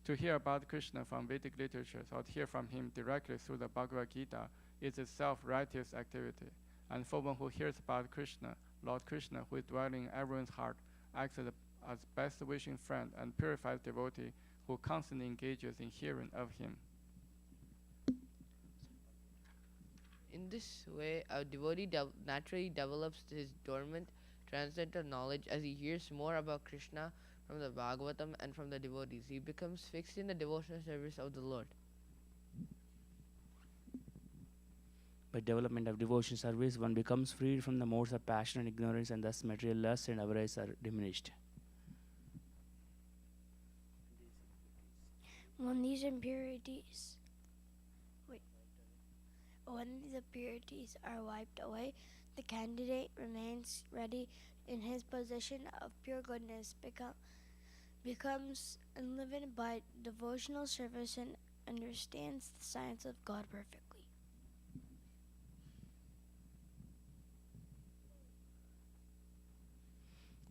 To hear about Krishna from Vedic literatures or to hear from him directly through the Bhagavad Gita is itself righteous activity. And for one who hears about Krishna, Lord Krishna, who is dwelling in everyone's heart, acts as best wishing friend and purified devotee who constantly engages in hearing of him. In this way, a devotee naturally develops his dormant transcendental knowledge as he hears more about Krishna from the Bhagavatam and from the devotees. He becomes fixed in the devotional service of the Lord. By development of devotion service, one becomes freed from the modes of passion and ignorance, and thus material lust and avarice are diminished. When these impurities are wiped away, the candidate remains ready in his position of pure goodness, becomes enlivened by devotional service, and understands the science of God perfectly.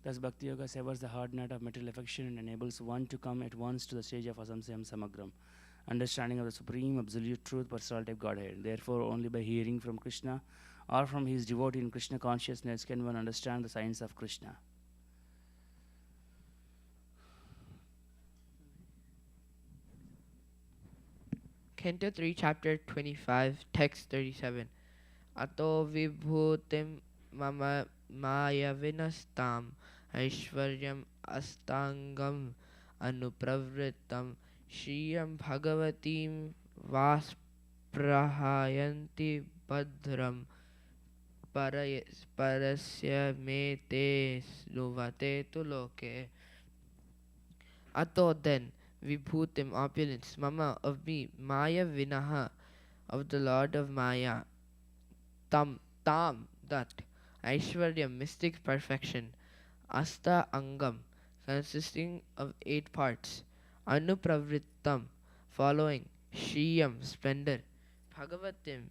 Thus, Bhakti Yoga severs the hard net of material affection and enables one to come at once to the stage of Asamsayam Samagram, understanding of the supreme absolute truth, personality of Godhead. Therefore, only by hearing from Krishna or from his devotee in Krishna consciousness can one understand the science of Krishna. Canto 3, Chapter 25, Text 37. Ato vibhutim mama maya vinastam aishwaryam astangam anupravritam shriyam bhagavatim vasprahayanti badram parasya me te snuvate tu loke. Ato then, vibhutim opulence, mama of me, maya vinaha of the Lord of Maya, tam that, aishwarya mystic perfection, asta angam consisting of 8 parts, anupravrittam following, shriyam splendor, bhagavatim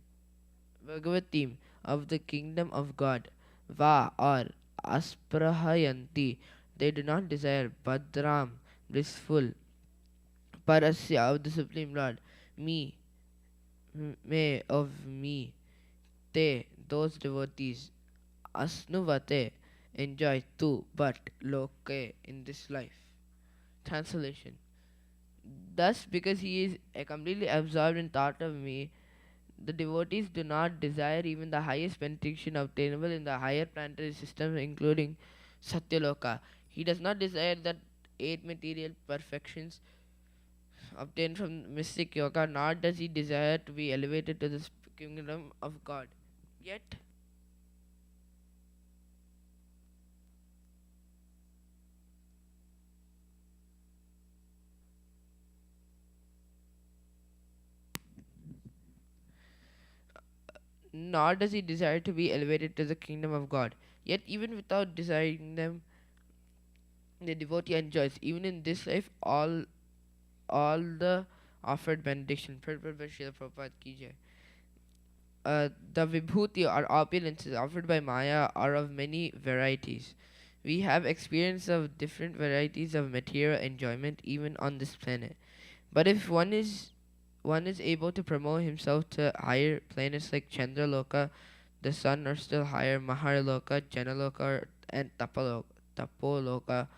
of the kingdom of God, va or asprahayanti they do not desire, badram blissful, parasya of the Supreme Lord, me of me, te those devotees, asnuvate enjoy too, but loke in this life. Translation. Thus, because he is completely absorbed in thought of me, the devotees do not desire even the highest benediction obtainable in the higher planetary systems, including Satyaloka. He does not desire that 8 material perfections obtained from mystic yoga, nor does he desire to be elevated to the kingdom of God. Yet, nor does he desire to be elevated to the kingdom of God. Yet, even without desiring them, the devotee enjoys, even in this life, all the offered benediction. Prabhupada Srila Prabhupada ki jai. The vibhuti or opulences offered by Maya are of many varieties. We have experience of different varieties of material enjoyment even on this planet. But if one is able to promote himself to higher planets like Chandraloka, the sun, or still higher Maharloka, Janaloka, and Tapoloka,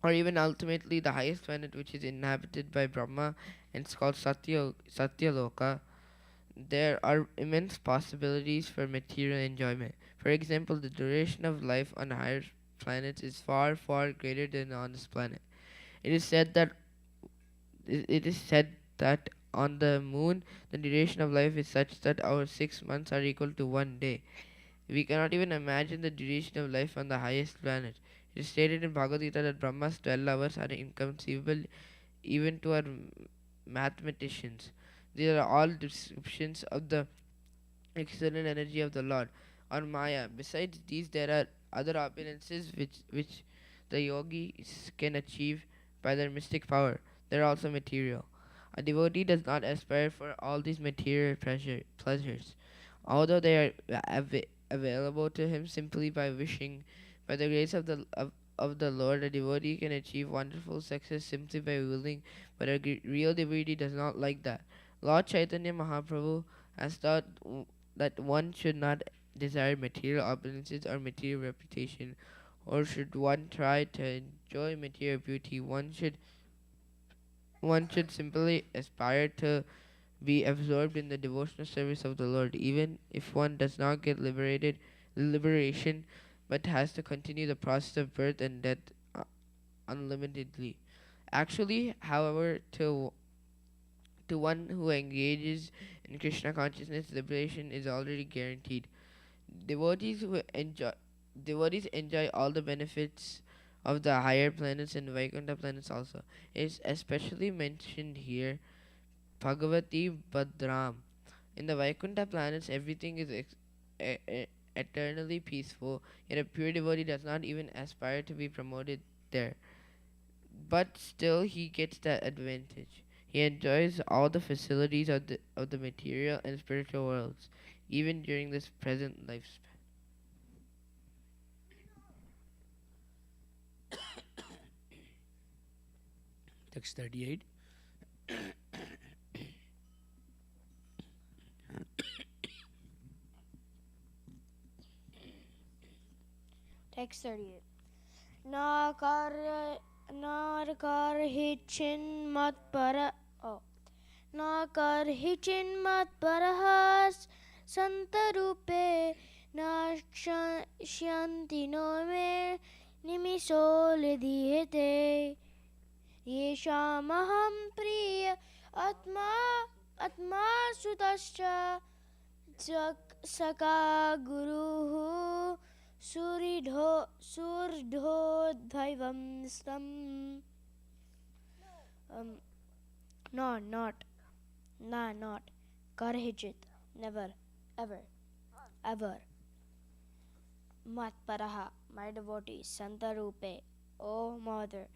or even ultimately the highest planet which is inhabited by Brahma and it's called Satyaloka, there are immense possibilities for material enjoyment. For example, the duration of life on higher planets is far, far greater than on this planet. It is said that on the moon the duration of life is such that our 6 months are equal to 1 day. We cannot even imagine the duration of life on the highest planet. It is stated in Bhagavad Gita that Brahma's 12 hours are inconceivable even to our mathematicians. These are all descriptions of the external energy of the Lord or Maya. Besides these, there are other opulences which the yogis can achieve by their mystic power. They are also material. A devotee does not aspire for all these material pleasures, although they are available to him simply by wishing. By the grace of the Lord, a devotee can achieve wonderful success simply by willing, but a real devotee does not like that. Lord Chaitanya Mahaprabhu has taught that one should not desire material opulences or material reputation, or should one try to enjoy material beauty. One should simply aspire to be absorbed in the devotional service of the Lord, even if one does not get liberation, but has to continue the process of birth and death unlimitedly. Actually, however, to one who engages in Krishna consciousness, liberation is already guaranteed. Devotees who devotees enjoy all the benefits of the higher planets and Vaikuntha planets also. It is especially mentioned here Bhagavati Badram. In the Vaikuntha planets, everything is eternally peaceful, yet a pure devotee does not even aspire to be promoted there. But still, he gets that advantage. He enjoys all the facilities of the material and spiritual worlds, even during this present lifespan. Text 38. Text 38. Nakar hichin mat para. Oh. Nakar hichin mat parahas santarupe nakshanti no me nimiso ledihete. Yeshamaham priya atma sutascha saka guruhu surdho dhaivam stam. No, not. Not. Karhijit. Never. Ever. Mat paraha. My devotee. Santarupe. O mother.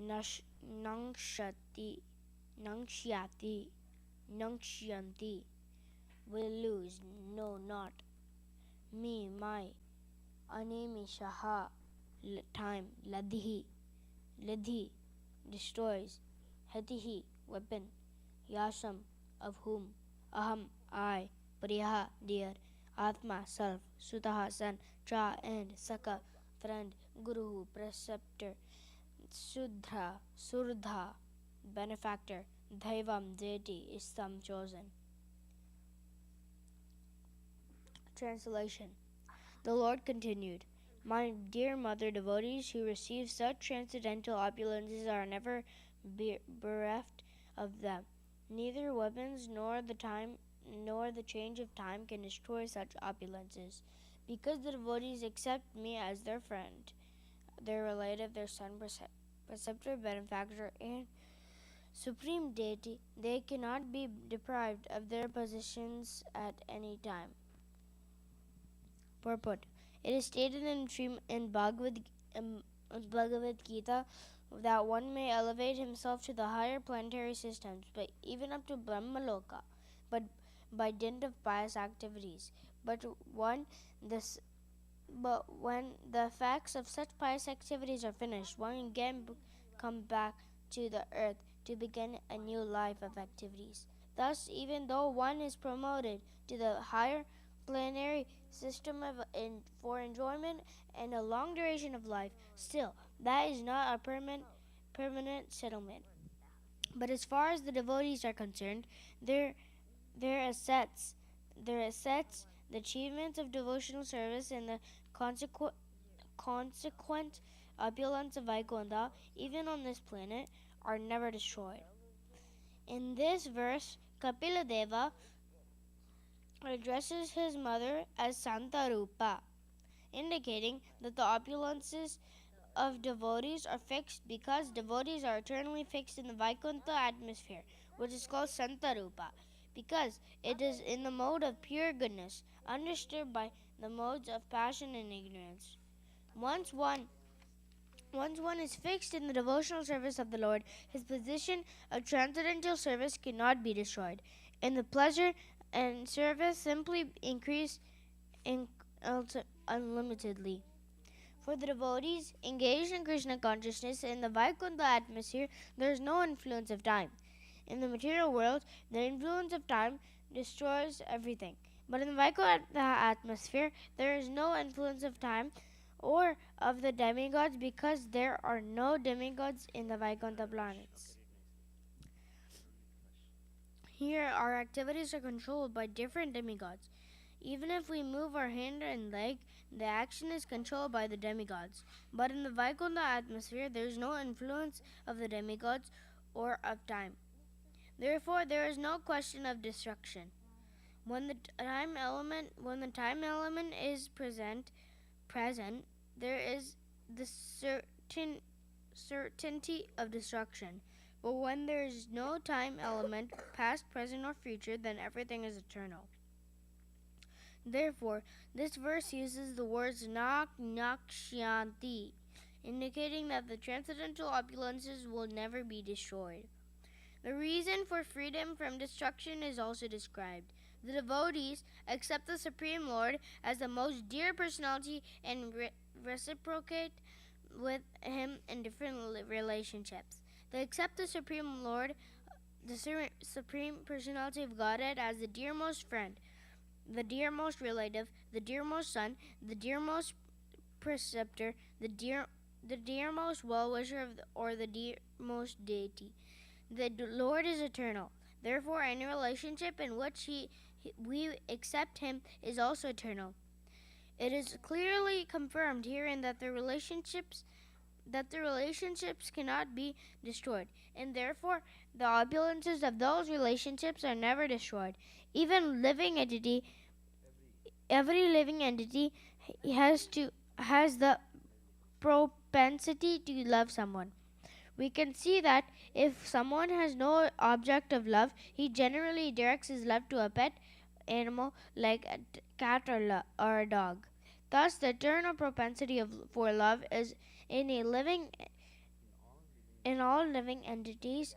Nangshyati. Nangshyanti. Will lose. No, not. Me, my. Animishaha. Time. Ladhi. Destroys. Hatihi. Weapon. Yasam. Of whom. Aham. I. Priyaha. Dear. Atma. Self. Sutaha. Son. Cha. And. Saka. Friend. Guru. Preceptor. Surdha. Benefactor. Dhaivam. Deity. Is some chosen. Translation. The Lord continued, my dear mother, devotees who receive such transcendental opulences are never bereft of them. Neither weapons nor the change of time can destroy such opulences, because the devotees accept me as their friend, their relative, their son, preceptor, benefactor, and supreme deity, they cannot be deprived of their positions at any time. Purport. It is stated in Bhagavad Gita that one may elevate himself to the higher planetary systems, but even up to Brahmaloka, but by dint of pious activities. But when the effects of such pious activities are finished, one again come back to the earth to begin a new life of activities. Thus, even though one is promoted to the higher planetary system for enjoyment and a long duration of life, still that is not a permanent settlement. But as far as the devotees are concerned, their assets, the achievements of devotional service, and the consequent opulence of Vaikuntha, even on this planet, are never destroyed. In this verse, Kapila Deva addresses his mother as Santa Rupa, indicating that the opulences of devotees are fixed because devotees are eternally fixed in the Vaikuntha atmosphere, which is called Santa Rupa, because it is in the mode of pure goodness, undisturbed by the modes of passion and ignorance. Once one is fixed in the devotional service of the Lord, his position of transcendental service cannot be destroyed, and the pleasure and service simply increase unlimitedly. For the devotees engaged in Krishna consciousness in the Vaikuntha atmosphere, there is no influence of time. In the material world, the influence of time destroys everything. But in the Vaikuntha atmosphere, there is no influence of time or of the demigods because there are no demigods in the Vaikuntha planets. Here, our activities are controlled by different demigods. Even if we move our hand and leg, the action is controlled by the demigods. But in the Vaikuntha atmosphere, there is no influence of the demigods or of time. Therefore, there is no question of destruction. When the time element is present, there is the certainty of destruction. But when there is no time element, past, present, or future, then everything is eternal. Therefore, this verse uses the words nak nakshanti, indicating that the transcendental opulences will never be destroyed. The reason for freedom from destruction is also described. The devotees accept the Supreme Lord as the most dear personality and reciprocate with him in different relationships. They accept the Supreme Lord, the Supreme Personality of Godhead, as the dearmost friend, the dearmost relative, the dearmost son, the dearmost preceptor, the dearmost well-wisher, or the dearmost deity. The Lord is eternal. Therefore, any relationship in which we accept him is also eternal. It is clearly confirmed herein that the relationships cannot be destroyed, and therefore the opulences of those relationships are never destroyed. Every living entity has the propensity to love someone. We can see that if someone has no object of love, he generally directs his love to a pet animal like a cat or a dog. Thus, the eternal propensity for love is in all living entities.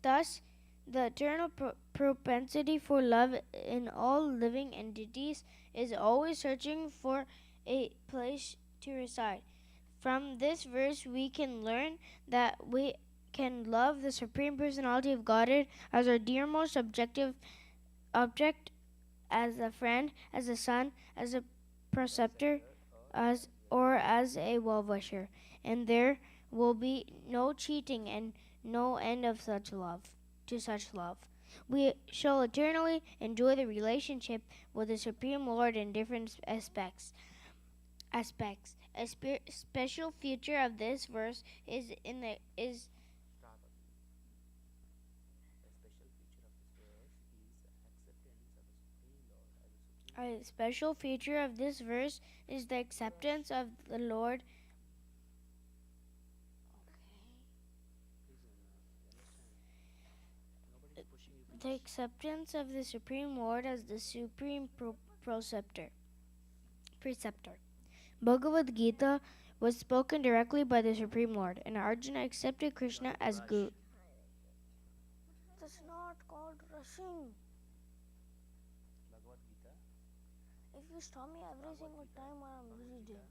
Thus, the eternal propensity for love in all living entities is always searching for a place to reside. From this verse, we can learn that we can love the Supreme Personality of Godhead as our dearmost object, as a friend, as a son, as a preceptor, as a well-wisher, and there will be no cheating and no end of such love. We shall eternally enjoy the relationship with the Supreme Lord in different aspects. A special feature of this verse is the acceptance of the Lord the acceptance of the Supreme Lord as the supreme preceptor. Bhagavad Gita was spoken directly by the Supreme Lord, and Arjuna accepted Krishna as Guru. That's not called rushing. If you stop me every single time when I'm reading.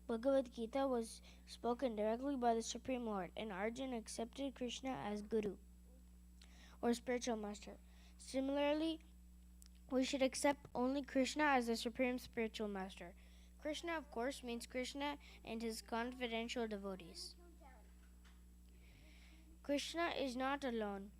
Bhagavad Gita was spoken directly by the Supreme Lord, and Arjuna accepted Krishna as Guru, or spiritual master. Similarly, we should accept only Krishna as the supreme spiritual master. Krishna, of course, means Krishna and his confidential devotees. Krishna is not alone.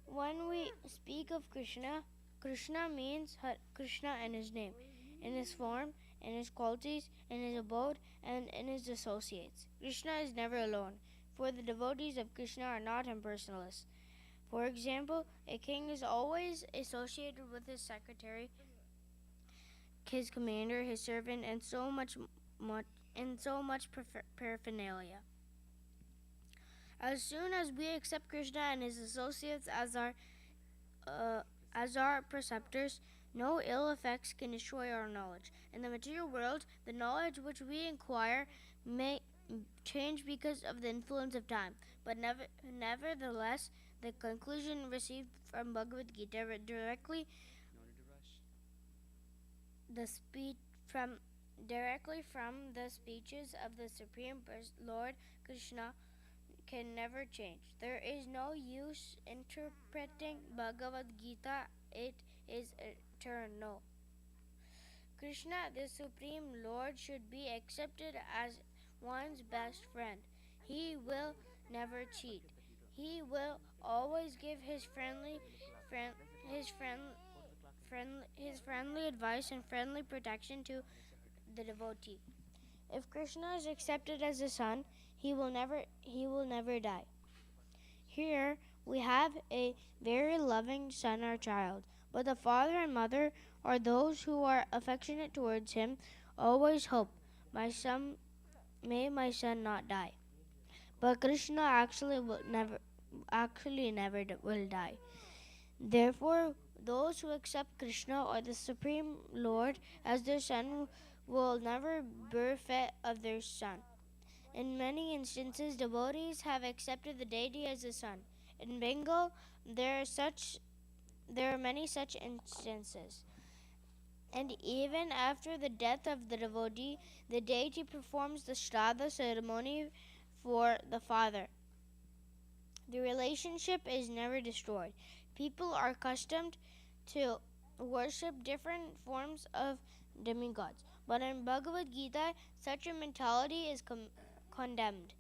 When we speak of Krishna, Krishna means Krishna and his name, in his form, in his qualities, in his abode, and in his associates. Krishna is never alone, for the devotees of Krishna are not impersonalists. For example, a king is always associated with his secretary, his commander, his servant, and so much paraphernalia. As soon as we accept Krishna and his associates as our preceptors, no ill effects can destroy our knowledge. In the material world, the knowledge which we acquire may change because of the influence of time, but nevertheless, the conclusion received from Bhagavad Gita directly from the speeches of the Supreme Lord Krishna can never change. There is no use interpreting Bhagavad Gita. It is eternal. Krishna, the Supreme Lord, should be accepted as one's best friend. He will never cheat. He will always give his friendly advice and friendly protection to the devotee. If Krishna is accepted as a son, he will never die. Here we have a very loving son or child, but the father and mother, or those who are affectionate towards him, always hope, may my son not die. But Krishna actually never will die. Therefore, those who accept Krishna or the Supreme Lord as their son will never bereft of their son. In many instances, devotees have accepted the deity as a son. In Bengal, there are many such instances. And even after the death of the devotee, the deity performs the Shraddha ceremony for the father. The relationship is never destroyed. People are accustomed to worship different forms of demigods, but in Bhagavad Gita, such a mentality is condemned.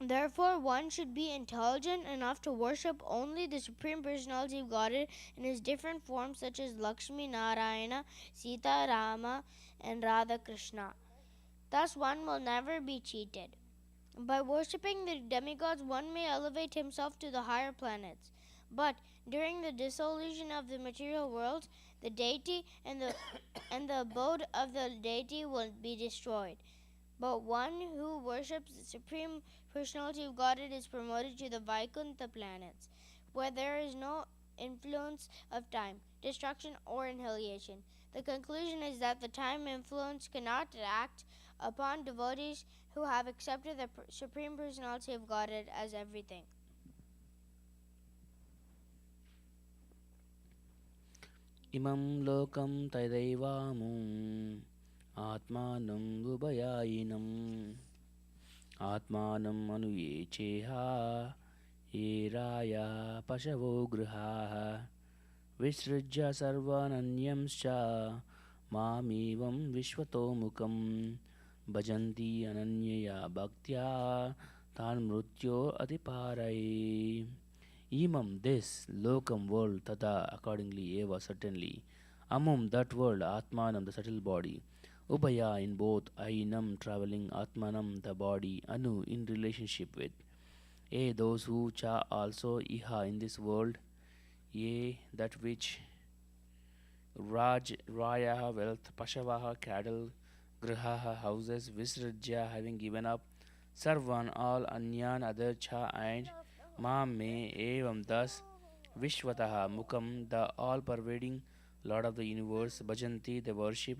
Therefore, one should be intelligent enough to worship only the Supreme Personality of Godhead in his different forms, such as Lakshmi, Narayana, Sita, Rama, and Radha Krishna. Thus, one will never be cheated. By worshipping the demigods, one may elevate himself to the higher planets. But during the dissolution of the material world, the deity and the abode of the deity will be destroyed. But one who worships the Supreme Personality of Godhead is promoted to the Vaikuntha planets, where there is no influence of time, destruction, or annihilation. The conclusion is that the time influence cannot act upon devotees who have accepted the Supreme Personality of Godhead as everything. Imam lokam tadaivamu atmanam ubhayayinam atmanam anuyecheha yeraya pashavo grihaha visrujya sarvananyamscha mamivam vishvatomukam bhajanti ananyaya bhaktya tan mrutyo adiparai. Imam, this lokam world, tada accordingly, eva certainly, amum that world, atmanam the subtle body, ubhaya in both, ainam traveling, atmanam the body, anu in relationship with, those who cha also iha in this world, ye that which raya wealth, pashavaha cattle, grihaha houses, visrajya having given up, sarvan all anyan other cha and Mam me evam das Vishwataha Mukam, the all pervading Lord of the universe, Bhajanti, they worship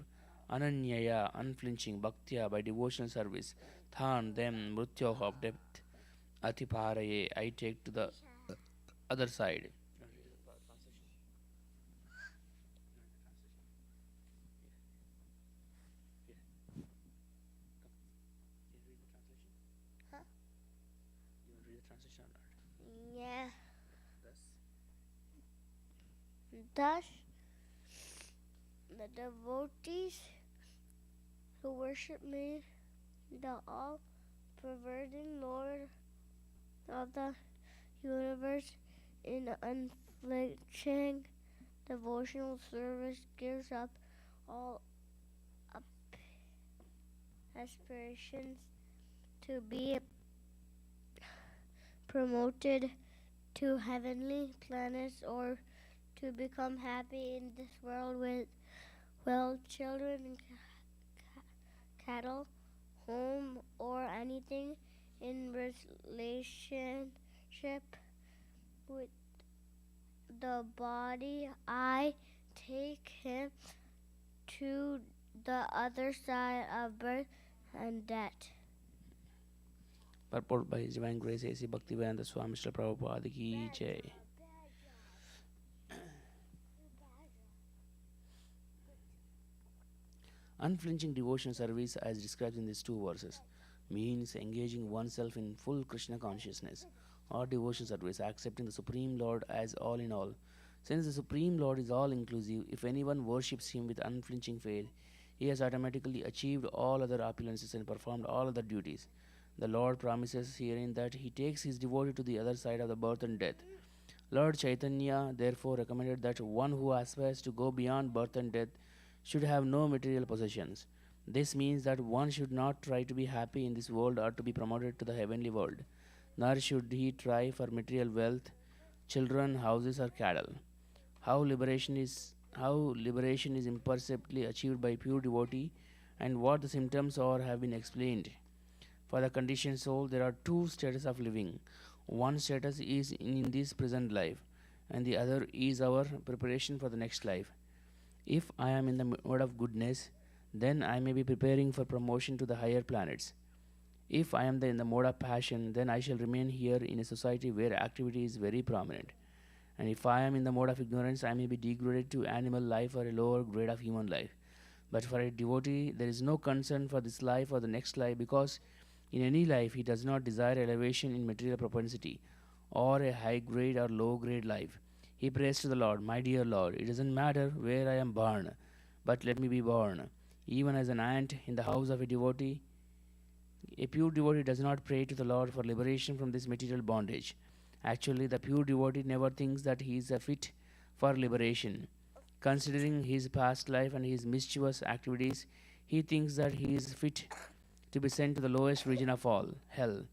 Ananyaya, unflinching Bhaktya by devotional service. Than them Mrutyo of depth, Atiparaye, I take to the other side. Huh? Yeah. Thus, the devotees who worship me, the all pervading Lord of the universe, in unflinching devotional service, gives up all aspirations to be promoted to heavenly planets or to become happy in this world with children, cattle, home, or anything in relationship with the body. I take him to the other side of birth and death. Purport by His Divine Grace A.C. Bhaktivedanta Swami Srila Prabhupada Ki Jai. Unflinching devotion service, as described in these two verses, means engaging oneself in full Krishna consciousness or devotion service, accepting the Supreme Lord as all in all. Since the Supreme Lord is all inclusive, if anyone worships Him with unflinching faith, he has automatically achieved all other opulences and performed all other duties. The Lord promises herein that He takes His devotee to the other side of the birth and death. Lord Chaitanya therefore recommended that one who aspires to go beyond birth and death should have no material possessions. This means that one should not try to be happy in this world or to be promoted to the heavenly world, nor should he try for material wealth, children, houses, or cattle. How liberation is imperceptibly achieved by pure devotee, and what the symptoms are have been explained. For the conditioned soul, there are two states of living. One status is in this present life, and the other is our preparation for the next life. If I am in the mode of goodness, then I may be preparing for promotion to the higher planets. If I am in the mode of passion, then I shall remain here in a society where activity is very prominent. And if I am in the mode of ignorance, I may be degraded to animal life or a lower grade of human life. But for a devotee, there is no concern for this life or the next life, because in any life he does not desire elevation in material propensity or a high grade or low grade life. He prays to the Lord, "My dear Lord, it doesn't matter where I am born, but let me be born." Even as an ant in the house of a devotee, a pure devotee does not pray to the Lord for liberation from this material bondage. Actually, the pure devotee never thinks that he is fit for liberation. Considering his past life and his mischievous activities, he thinks that he is fit to be sent to the lowest region of all, hell.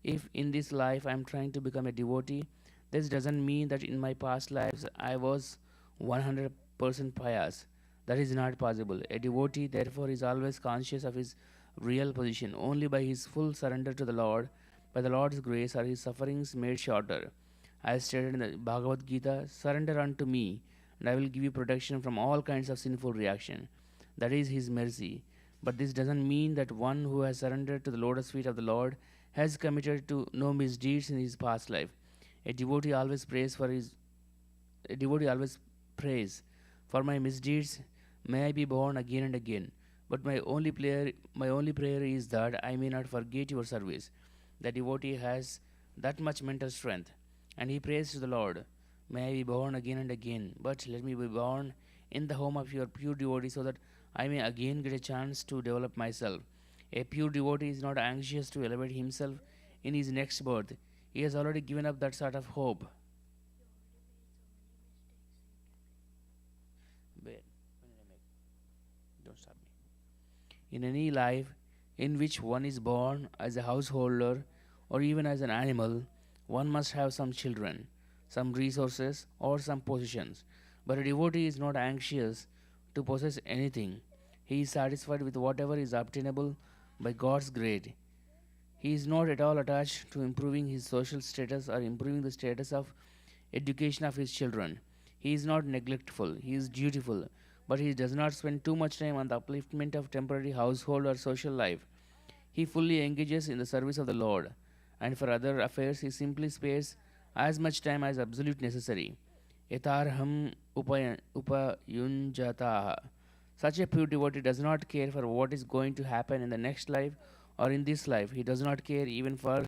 If in this life I am trying to become a devotee, this doesn't mean that in my past lives I was 100% pious. That is not possible. A devotee, therefore, is always conscious of his real position. Only by his full surrender to the Lord, by the Lord's grace, are his sufferings made shorter. As stated in the Bhagavad Gita, "Surrender unto me, and I will give you protection from all kinds of sinful reaction." That is His mercy. But this doesn't mean that one who has surrendered to the lotus feet of the Lord has committed to no misdeeds in his past life. A devotee always prays for my misdeeds may I be born again and again. But my only prayer is that I may not forget your service. The devotee has that much mental strength, and he prays to the Lord, "May I be born again and again, but let me be born in the home of your pure devotee so that I may again get a chance to develop myself." A pure devotee is not anxious to elevate himself in his next birth. He has already given up that sort of hope. Wait, don't stop me. In any life in which one is born as a householder or even as an animal, one must have some children, some resources, or some possessions. But a devotee is not anxious to possess anything. He is satisfied with whatever is obtainable by God's grace. He is not at all attached to improving his social status or improving the status of education of his children. He is not neglectful, he is dutiful, but he does not spend too much time on the upliftment of temporary household or social life. He fully engages in the service of the Lord, and for other affairs he simply spares as much time as absolute necessary. Etarham upayunjataha. Such a pure devotee does not care for what is going to happen in the next life or in this life. He does not care even for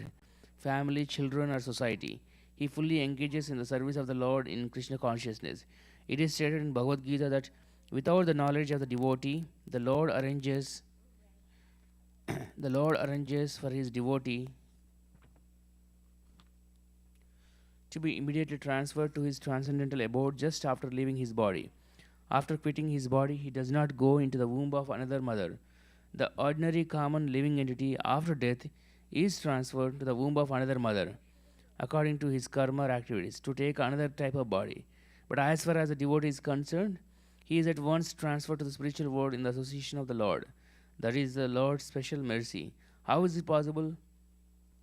family, children, or society. He fully engages in the service of the Lord in Krishna consciousness. It is stated in Bhagavad Gita that without the knowledge of the devotee, the Lord arranges for his devotee to be immediately transferred to his transcendental abode just after leaving his body. After quitting his body, he does not go into the womb of another mother. The ordinary common living entity after death is transferred to the womb of another mother according to his karma or activities to take another type of body. But as far as the devotee is concerned, he is at once transferred to the spiritual world in the association of the Lord. That is the Lord's special mercy. How is it possible?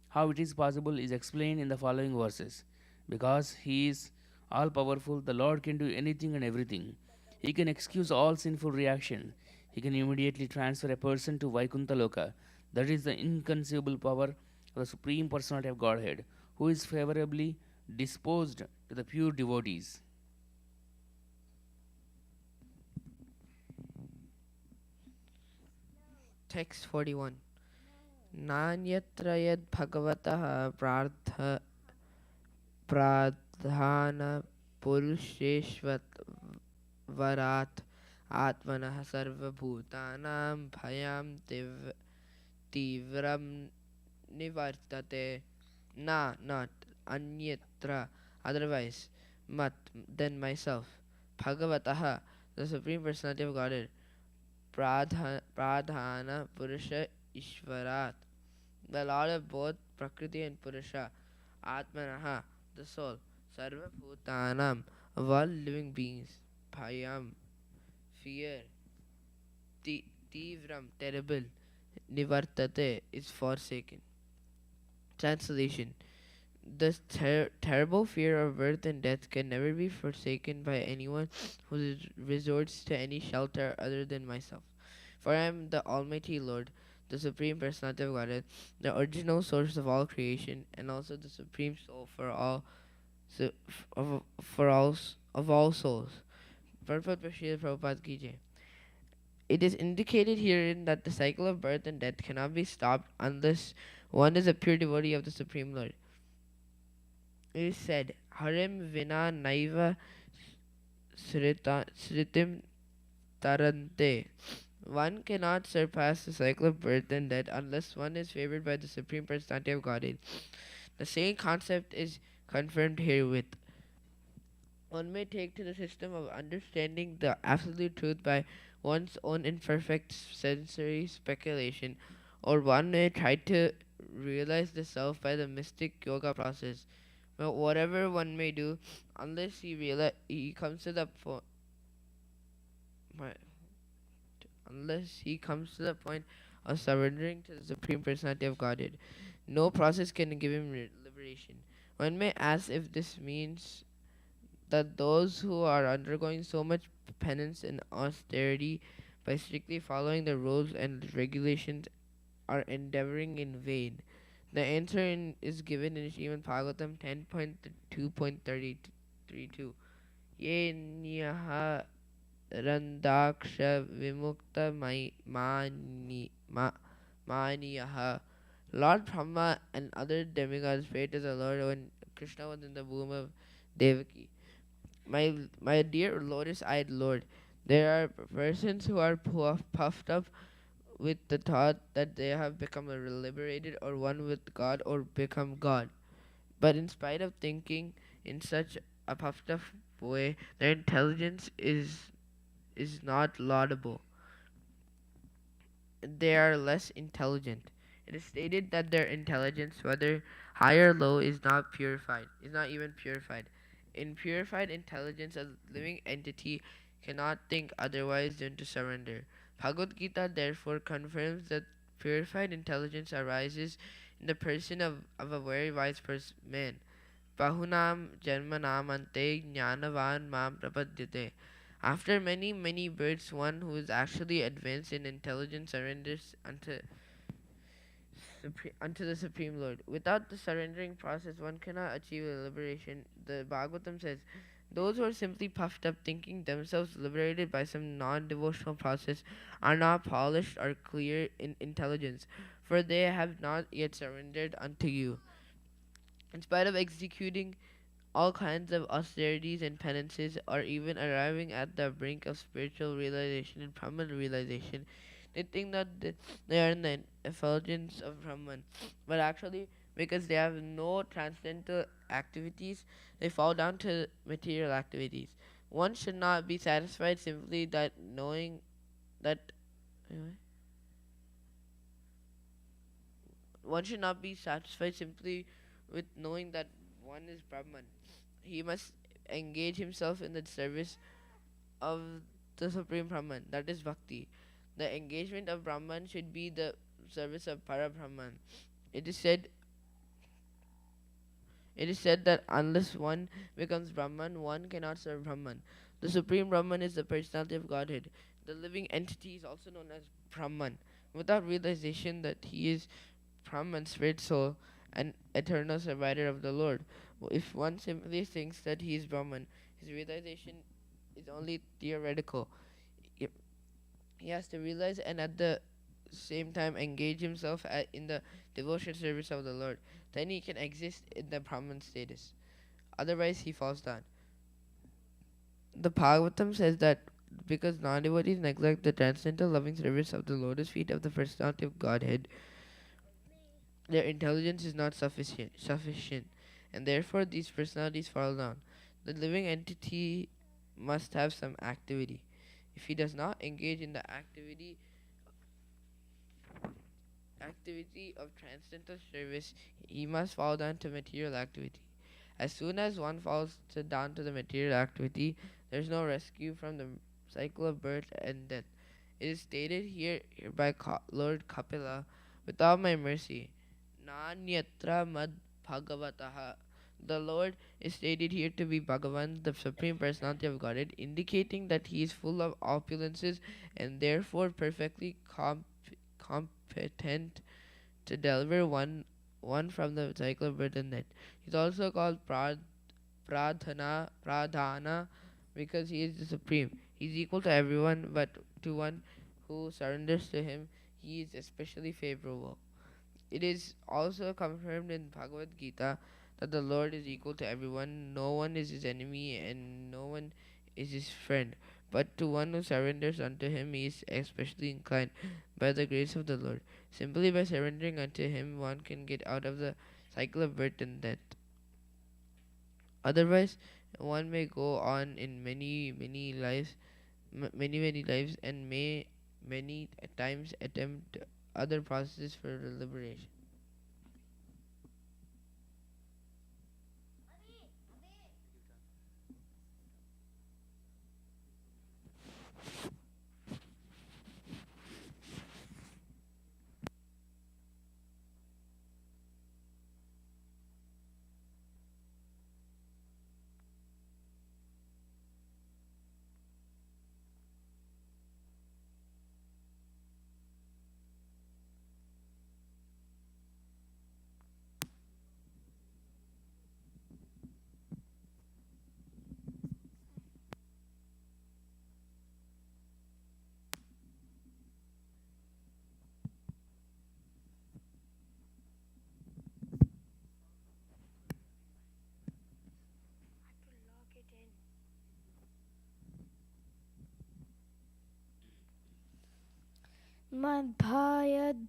How it is possible is explained in the following verses. Because he is all powerful, the Lord can do anything and everything. He can excuse all sinful reactions. He can immediately transfer a person to Vaikuntha Loka. That is the inconceivable power of the Supreme Personality of Godhead, who is favorably disposed to the pure devotees. Text 41. Nanyatra yad bhagavatah pradhana purusheshvat varat atmanah sarva bhutanam bhayam tivram nivartate. Not anyatra, otherwise, mat, than myself. Bhagavataha, the Supreme Personality of Godhead. Pradhana Purusha Ishvarat, the Lord of both Prakriti and Purusha. Atmanaha, the soul. Sarva Bhutanam, of all living beings. Bhayam, fear. Tivram, terrible. Nivartate, is forsaken. Translation. The terrible fear of birth and death can never be forsaken by anyone who resorts to any shelter other than myself. For I am the Almighty Lord, the Supreme Personality of Godhead, the original source of all creation, and also the Supreme Soul for all of all souls. Prabhupada Ki Jai. It is indicated herein that the cycle of birth and death cannot be stopped unless one is a pure devotee of the Supreme Lord. It is said, Harim vina naiva sritim tarante. One cannot surpass the cycle of birth and death unless one is favored by the Supreme Personality of Godhead. The same concept is confirmed herewith. One may take to the system of understanding the absolute truth by one's own imperfect sensory speculation, or one may try to realize the self by the mystic yoga process. But whatever one may do, unless he comes to the point of surrendering to the Supreme Personality of Godhead, no process can give him liberation. One may ask if this means that those who are undergoing so much penance and austerity by strictly following the rules and regulations are endeavoring in vain. The answer is given in Srimad Bhagavatam 10.2.32. Ye nyaha randaksha vimukta maniyaha. Lord Brahma and other demigods prayed to the Lord when Krishna was in the womb of Devaki. My dear lotus-eyed Lord, there are persons who are puffed up with the thought that they have become liberated or one with God or become God. But in spite of thinking in such a puffed up way, their intelligence is not laudable. They are less intelligent. It is stated that their intelligence, whether high or low, is not even purified. In purified intelligence, a living entity cannot think otherwise than to surrender. Bhagavad Gita therefore confirms that purified intelligence arises in the person of a very wise man. Bahunam janmanamante jnanavan mam prapadyate. After many births, one who is actually advanced in intelligence surrenders unto the Supreme Lord. Without the surrendering process, one cannot achieve liberation. The Bhagavatam says, those who are simply puffed up, thinking themselves liberated by some non-devotional process, are not polished or clear in intelligence, for they have not yet surrendered unto you. In spite of executing all kinds of austerities and penances, or even arriving at the brink of spiritual realization and Brahman realization, they think that they are in the effulgence of Brahman. But actually, because they have no transcendental activities, they fall down to material activities. One should not be satisfied simply that knowing that. Anyway, one should not be satisfied simply with knowing that one is Brahman. He must engage himself in the service of the Supreme Brahman, that is Bhakti. The engagement of Brahman should be the service of Para Brahman. It is said that unless one becomes Brahman, one cannot serve Brahman. The Supreme Brahman is the personality of Godhead. The living entity is also known as Brahman. Without realization that he is Brahman, spirit soul, and eternal survivor of the Lord. If one simply thinks that he is Brahman, his realization is only theoretical. He has to realize and at the same time engage himself in the devotion service of the Lord. Then he can exist in the Brahman status. Otherwise, he falls down. The Bhagavatam says that because non-devotees neglect the transcendental loving service of the lotus feet of the personality of Godhead, their intelligence is not sufficient, and therefore these personalities fall down. The living entity must have some activity. If he does not engage in the activity of transcendental service, he must fall down to material activity. As soon as one falls down to the material activity, there is no rescue from the cycle of birth and death. It is stated here by Lord Kapila, without my mercy, Nanyatra mad bhagavataha. The Lord is stated here to be Bhagavan, the Supreme Personality of Godhead, indicating that he is full of opulences and therefore perfectly competent to deliver one from the cycle of birth and death. He is also called Pradhana because he is the Supreme. He is equal to everyone, but to one who surrenders to him, he is especially favorable. It is also confirmed in Bhagavad Gita that the Lord is equal to everyone. No one is his enemy and no one is his friend. But to one who surrenders unto him, he is especially inclined by the grace of the Lord. Simply by surrendering unto him, one can get out of the cycle of birth and death. Otherwise, one may go on in many lives, and may many times attempt other processes for liberation. Madhyad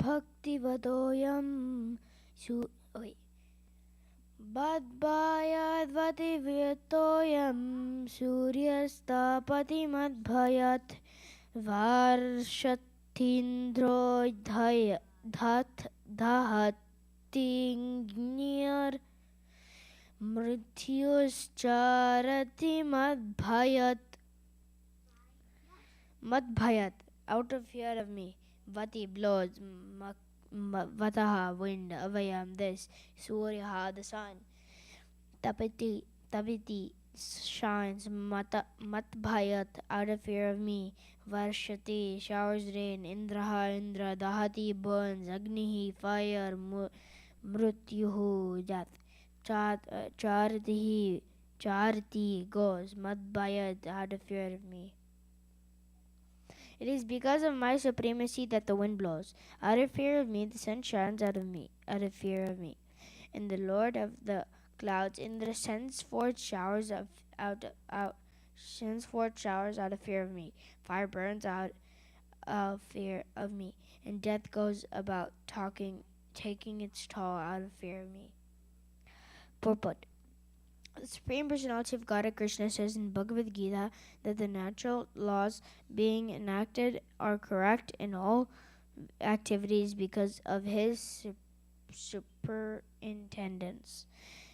Badbhayadvativyatoyam Suryastapati Madbhayat Varshathindrodhaya Dhahatingnir Mrithyuscharati Madbhayat, out of fear of me. Vati blows, Vataha, wind, Avayam, this, Suryaha, the sun, Tapiti shines, Matbhayat, out of fear of me, Varshati, showers rain, Indraha, Indra, Dahati, burns, Agnihi, fire, Mrutyuhu, death, Chartihi, Charti, goes, Matbhayat, out of fear of me. It is because of my supremacy that the wind blows. Out of fear of me, the sun shines out of fear of me. And the Lord of the clouds Indra sends forth showers sends forth showers out of fear of me. Fire burns out of fear of me, and death goes about taking its toll out of fear of me. Purport. The Supreme Personality of Godhead Krishna says in Bhagavad Gita that the natural laws being enacted are correct in all activities because of his superintendence.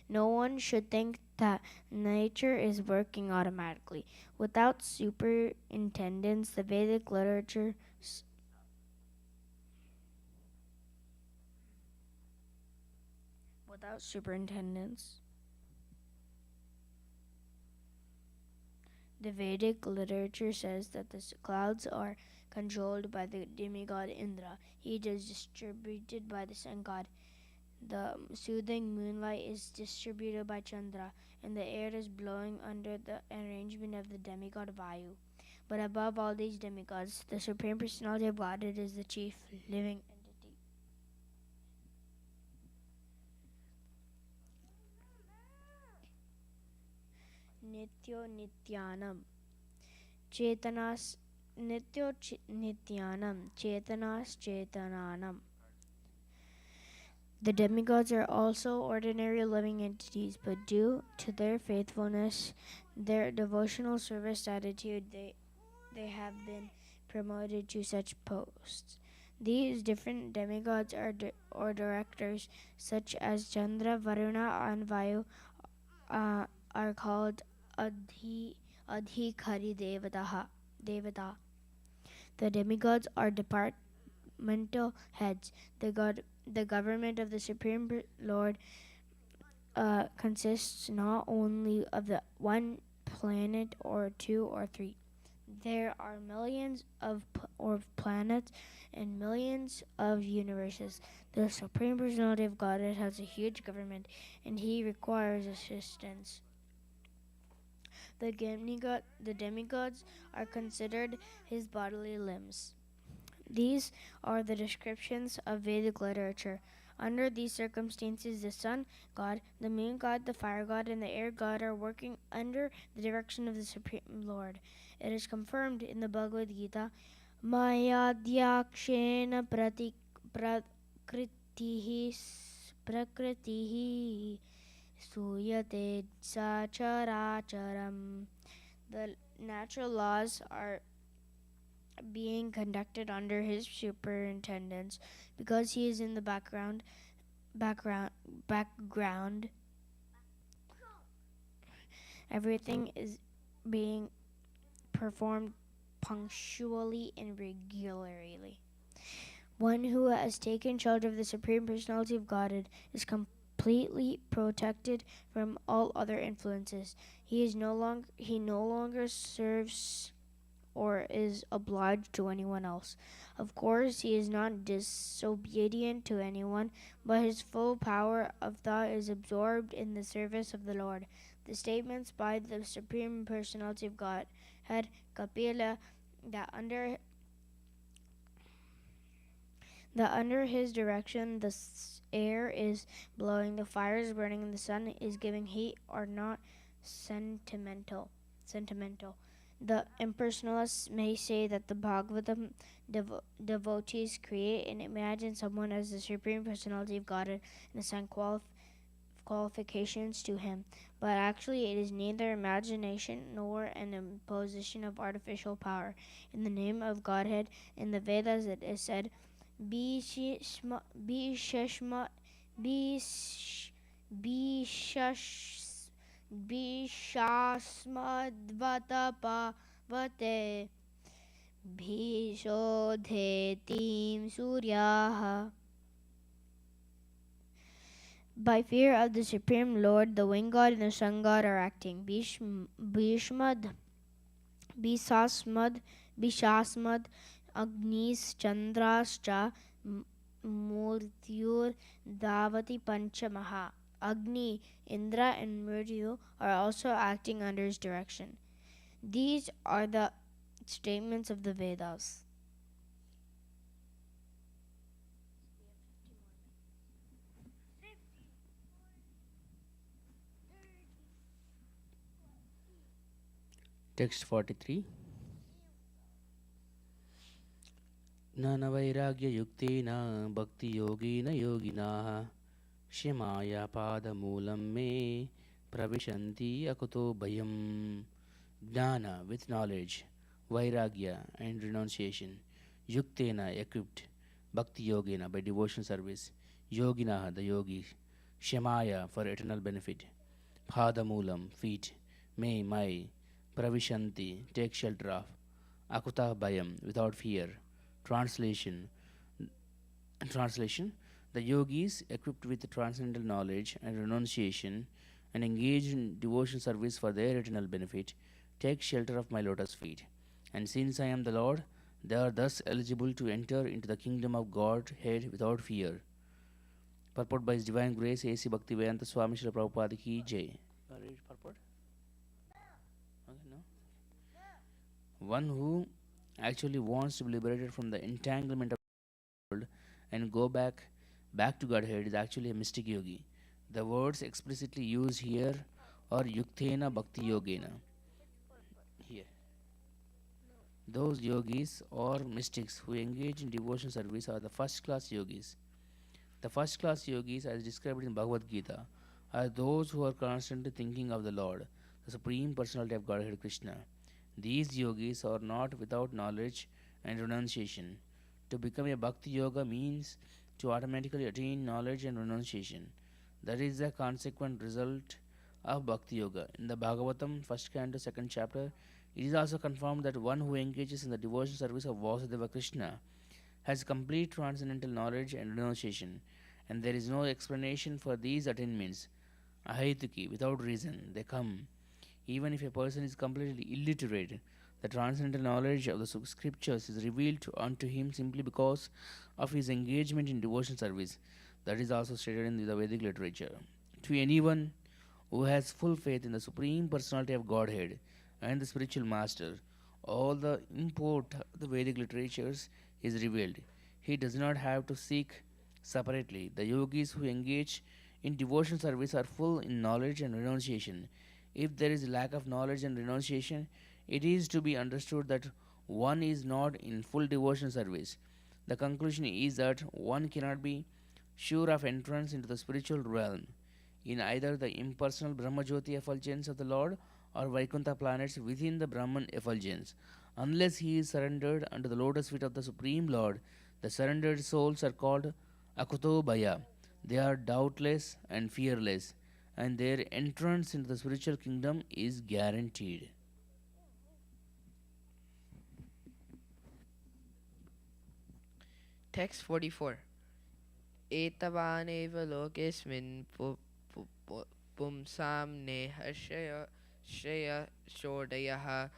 No one should think that nature is working automatically. Without superintendence, the Vedic literature without superintendence, the Vedic literature says that the clouds are controlled by the demigod Indra. He is distributed by the sun god. The soothing moonlight is distributed by Chandra, and the air is blowing under the arrangement of the demigod Vayu. But above all these demigods, the Supreme Personality of Godhead is the chief living entity. Nityo Nityanam Chetanas Nityo Nityanam Chetanas Chetananam. The demigods are also ordinary living entities, but due to their faithfulness, their devotional service attitude, they have been promoted to such posts. These different demigods or directors, such as Chandra, Varuna, and Vayu, are called Adhikari Devata. The demigods are departmental heads. The government of the Supreme Lord consists not only of the one planet or two or three. There are millions of planets and millions of universes. The Supreme Personality of Godhead has a huge government, and he requires assistance. The demigods are considered his bodily limbs. These are the descriptions of Vedic literature. Under these circumstances, the sun god, the moon god, the fire god, and the air god are working under the direction of the Supreme Lord. It is confirmed in the Bhagavad Gita, Mayadhyakshena prakritihi suyate sacharacharam. The natural laws are being conducted under his superintendence because he is in the background. Everything is being performed punctually and regularly. One who has taken charge of the Supreme Personality of Godhead is completely protected from all other influences. He no longer serves or is obliged to anyone else. Of course, he is not disobedient to anyone, but his full power of thought is absorbed in the service of the Lord. The statements by the Supreme Personality of Godhead, Kapila, that under his direction the air is blowing, the fire is burning, and the sun is giving heat are not sentimental. The impersonalists may say that the Bhagavatam devotees create and imagine someone as the Supreme Personality of Godhead and assign qualifications to him, but actually it is neither imagination nor an imposition of artificial power. In the name of Godhead, in the Vedas it is said, Bishasmadvatapavate Bhishodhetim Suryaha. By fear of the Supreme Lord, the wind god and the sun god are acting. Bhishmad, Bisasmad, Bishasmad, Agnis, Chandrascha, Murtyur, Davati Panchamaha. Agni, Indra, and Murtyu are also acting under his direction. These are the statements of the Vedas. Text 43. ज्ञानवैराग्ययुक्तेन भक्तियोगेन योगिनः क्षमाया पादमूलं मे pravishanti akuto bhayam. Jnana with knowledge, vairagya and renunciation, yuktena equipped, bhakti yogena by devotion service, yogina the yogis, shamaya for eternal benefit, padamulam feet, may my, pravishanti take shelter of, akuta bhayam without fear. Translation: the yogis, equipped with transcendental knowledge and renunciation, and engaged in devotion service for their eternal benefit, take shelter of my lotus feet. And since I am the Lord, they are thus eligible to enter into the kingdom of Godhead without fear. Purport by His Divine Grace, A.C. Bhaktivedanta Swami Srila Prabhupada Ki Jai. Read purport? Okay, no? One who actually wants to be liberated from the entanglement of the world and go back to Godhead is actually a mystic yogi. The words explicitly used here are yuktena bhakti yogena. Here, those yogis or mystics who engage in devotion service are the first class yogis. The first class yogis, as described in Bhagavad Gita, are those who are constantly thinking of the Lord, the Supreme Personality of Godhead Krishna. These yogis are not without knowledge and renunciation. To become a bhakti yoga means to automatically attain knowledge and renunciation. That is the consequent result of bhakti yoga. In the Bhagavatam, first canto, second chapter, it is also confirmed that one who engages in the devotion service of Vasudeva Krishna has complete transcendental knowledge and renunciation, and there is no explanation for these attainments. Ahaituki, without reason, they come. Even if a person is completely illiterate, the transcendental knowledge of the scriptures is revealed unto him simply because of his engagement in devotion service. That is also stated in the Vedic literature. To anyone who has full faith in the Supreme Personality of Godhead and the spiritual master, all the import of the Vedic literatures is revealed. He does not have to seek separately. The yogis who engage in devotion service are full in knowledge and renunciation. If there is lack of knowledge and renunciation, it is to be understood that one is not in full devotion service. The conclusion is that one cannot be sure of entrance into the spiritual realm in either the impersonal Brahmajyoti effulgence of the Lord or Vaikuntha planets within the Brahman effulgence. Unless he is surrendered unto the lotus feet of the Supreme Lord, the surrendered souls are called Akuto Bhaya. They are doubtless and fearless, and their entrance into the spiritual kingdom is guaranteed. Text 44. Etavaneva lokesmin pumsam neha shreya shodaya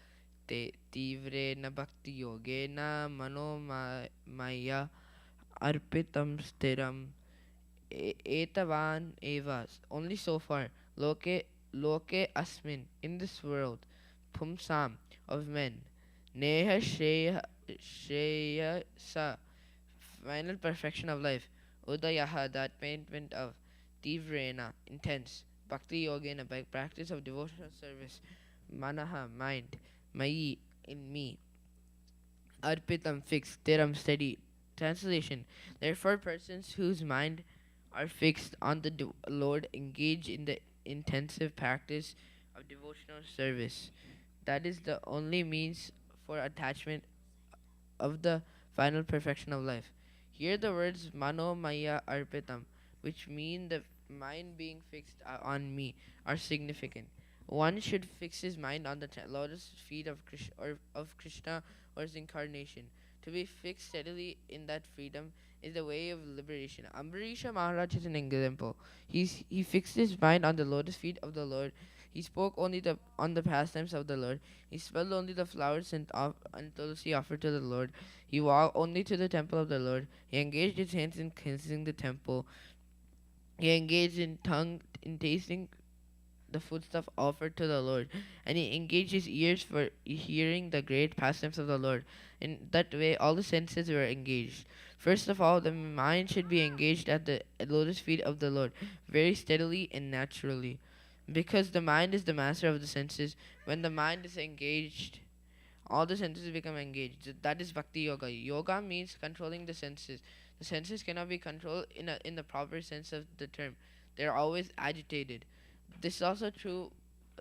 te tivrena bhakti yogena manomaya arpitam stiram. Etavan evas, only so far, loke asmin, in this world, pumsam, of men, neha shreya sa, final perfection of life, udayaha, the attainment of, tivrena, intense, bhakti yogena, by practice of devotional service, manaha, mind, mayi, in me, arpitam, fixed, tiram, steady. Translation: therefore persons whose mind are fixed on the Lord engage in the intensive practice of devotional service. That is the only means for attachment of the final perfection of life. Here the words mano maya arpitam, which mean the mind being fixed on me, are significant. One should fix his mind on the lotus feet of Krishna or his incarnation. To be fixed steadily in that freedom is the way of liberation. Ambarisha Maharaj is an example. He fixed his mind on the lotus feet of the Lord. He spoke only on the pastimes of the Lord. He smelled only the flowers and tulsi offered to the Lord. He walked only to the temple of the Lord. He engaged his hands in cleansing the temple. He engaged in tongue in tasting the foodstuff offered to the Lord, and he engaged his ears for hearing the great pastimes of the Lord. In that way, all the senses were engaged. First of all, the mind should be engaged at the lotus feet of the Lord, very steadily and naturally. Because the mind is the master of the senses, when the mind is engaged, all the senses become engaged. That is Bhakti Yoga. Yoga means controlling the senses. The senses cannot be controlled in the proper sense of the term. They are always agitated. This is also true.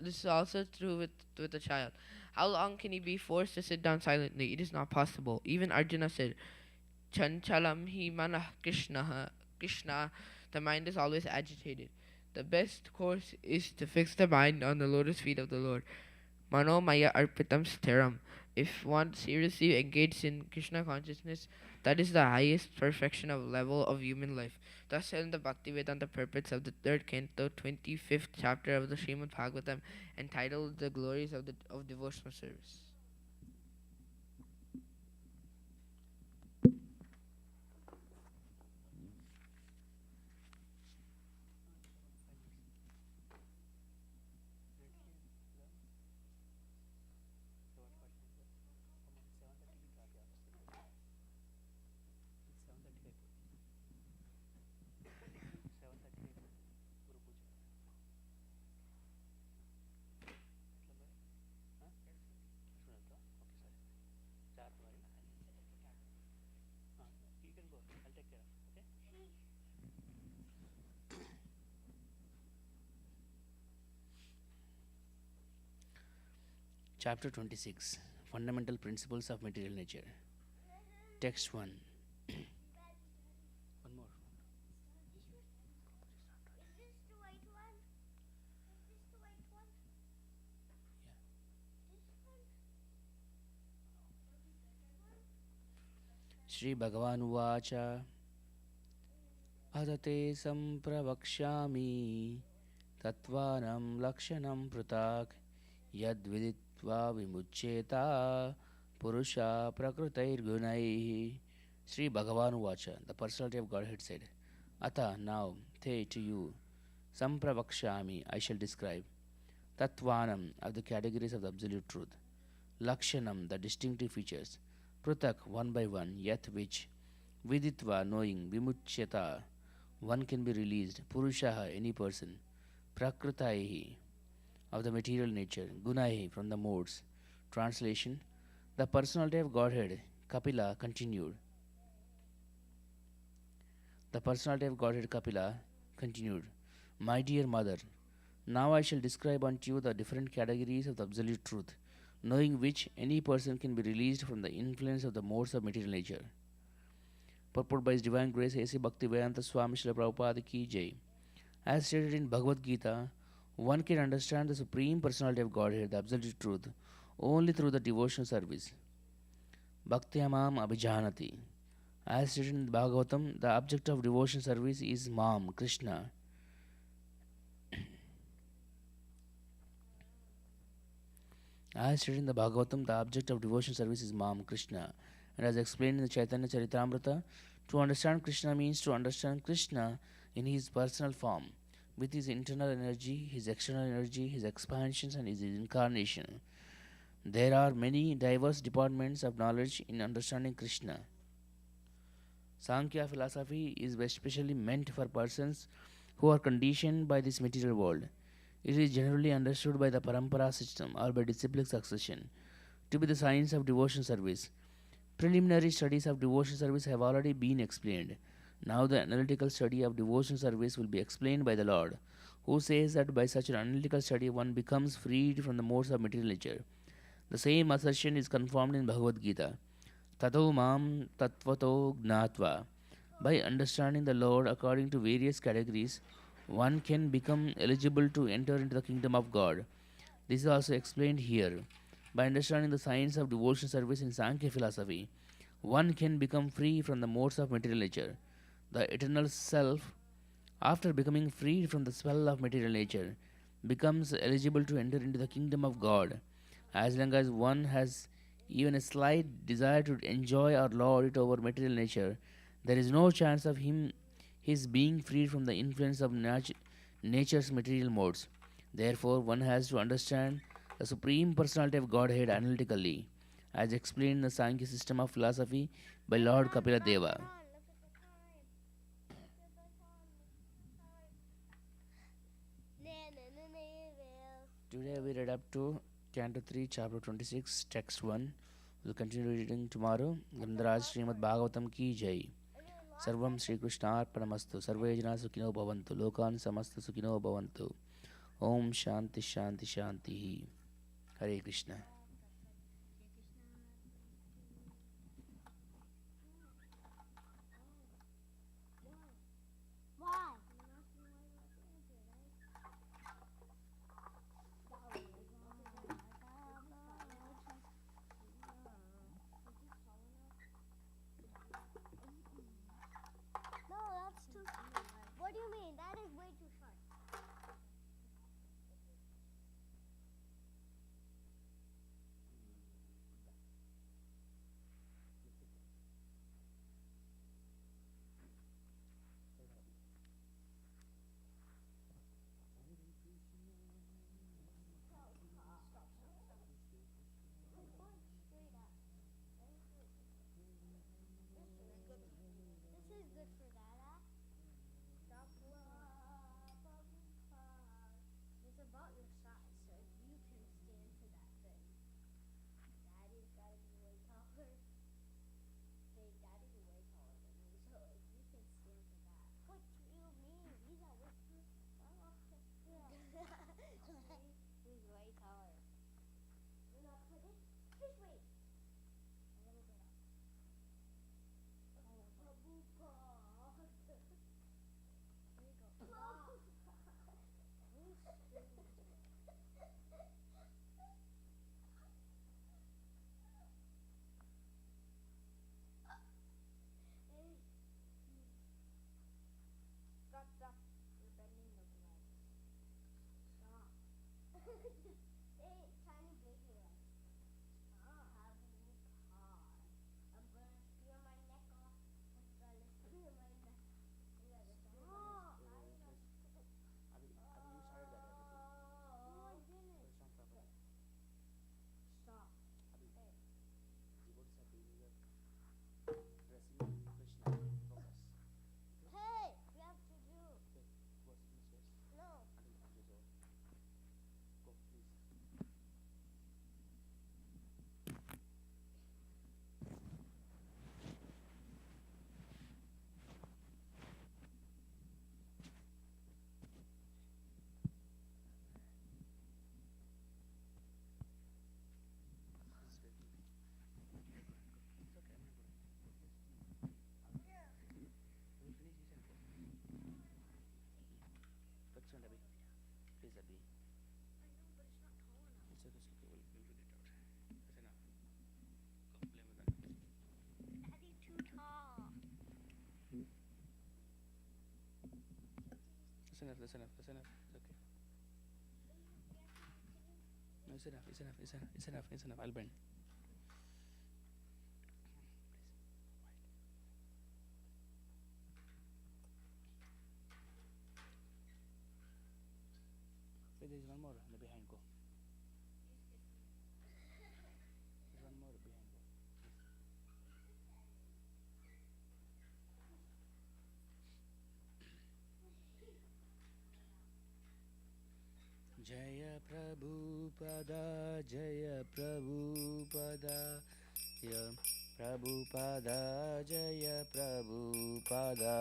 This is also true with a child. How long can he be forced to sit down silently? It is not possible. Even Arjuna said, "Chanchalam hi manah Krishna." The mind is always agitated. The best course is to fix the mind on the lotus feet of the Lord. Mano Maya Arpitam Sthiram. If one seriously engaged in Krishna consciousness, that is the highest perfection of level of human life. Thus said in the Bhaktivedanta purports of the third canto, 25th chapter of the Srimad Bhagavatam, entitled "The Glories of Devotional Service." Chapter 26, Fundamental Principles of Material Nature. Text 1. One more. Shri Bhagavan Uvacha Adate Sampravakshami Tattvanam Lakshanam Prutak Yad Viditva Vimuccheta Purusha Prakrutair Gunai. Sri Bhagavan Uvacha, the personality of Godhead said, Ata, now, te, to you, Sampravakshami, I shall describe, Tattvanam, of the categories of the absolute truth, Lakshanam, the distinctive features, Prutak, one by one, yet which, Viditva, knowing, Vimuchyata, one can be released, Purushaha, any person, Prakrutaihi, of the material nature, Gunaihi, from the modes. Translation: the personality of Godhead, Kapila, continued. The personality of Godhead, Kapila, continued, My dear mother, now I shall describe unto you the different categories of the absolute truth, knowing which any person can be released from the influence of the modes of material nature. Purport by His Divine Grace A.C. Bhaktivedanta Swami Srila Prabhupada Ki Jai. As stated in Bhagavad Gita, one can understand the Supreme Personality of Godhead, the absolute truth, only through the devotional service. Bhaktyamam Abhijanati. As stated in Bhagavatam, the object of devotional service is Mam, Krishna. As stated in the Bhagavatam, the object of devotional service is Mam, Krishna. And as explained in the Chaitanya Charitamrita, to understand Krishna means to understand Krishna in his personal form, with his internal energy, his external energy, his expansions, and his incarnation. There are many diverse departments of knowledge in understanding Krishna. Sankhya philosophy is especially meant for persons who are conditioned by this material world. It is generally understood by the parampara system or by disciplic succession to be the science of devotion service. Preliminary studies of devotion service have already been explained. Now the analytical study of devotion service will be explained by the Lord, who says that by such an analytical study one becomes freed from the modes of material nature. The same assertion is confirmed in Bhagavad Gita. Tato mam tattvato gnatva. By understanding the Lord according to various categories, one can become eligible to enter into the kingdom of God. This is also explained here. By understanding the science of devotion service in Sankhya philosophy, one can become free from the modes of material nature. The eternal self, after becoming freed from the spell of material nature, becomes eligible to enter into the kingdom of God. As long as one has even a slight desire to enjoy or lord it over material nature, there is no chance of his being freed from the influence of nature's material modes. Therefore, one has to understand the Supreme Personality of Godhead analytically, as explained in the Sankhya system of philosophy by Lord Kapila Deva. Today we read up to Canto 3, Chapter 26, Text 1. We'll continue reading tomorrow. Grandaraj Srimad Bhagavatam Ki Jai. Sarvam Shri Krishna Arpanamastu. Sarve Jana Sukhino Bhavantu. Lokan Samasta Sukhino Bhavantu. Om Shanti Shanti Shanti. Hare Krishna. No, that's too. What do you mean? That is way too short. This is good for Dada. It's about your size, so if you can stand to that thing. Daddy's gotta be way taller. Hey, Daddy's way taller than me, so if you can stand to that. What do you mean? He's a whisper. He's way taller. No, put it his way. A little bit up. There you go. Stop. You're bending those legs. Stop. Hey, tiny baby legs. Stop. I'm gonna spear my neck off. I'm gonna spear my neck. Stop. No, I didn't. Stop. Hey. Hey, we have to do. No. Please, Abhi. It's okay, we'll read it out. That's enough. Go play with that. Daddy's too tall. That's enough. It's okay. No, it's enough. I'll bend. Wait, there's one more in the behind. Go. There's one more behind. Go. Jaya Prabhupada, Jaya Prabhupada, Jaya Prabhupada, Jaya Prabhupada.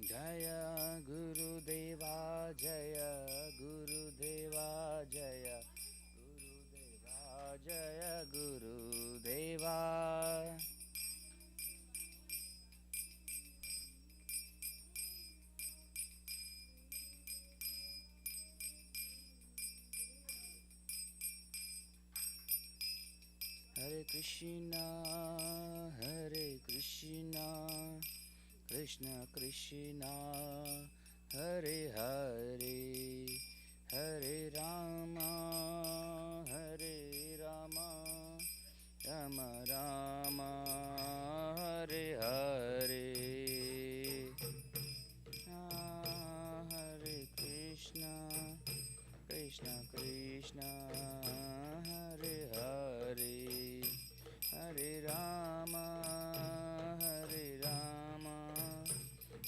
Jaya Guru Deva, Jaya Guru Deva, Jaya Guru Deva, Jaya Guru Deva. Krishna, Hare Krishna, Krishna Krishna, Hare Hare, Hare Rama, Hare Rama, Rama Rama, Hare Hare. Hare Krishna, Krishna Krishna, Hare Hare, Hare Rama, Hare Rama,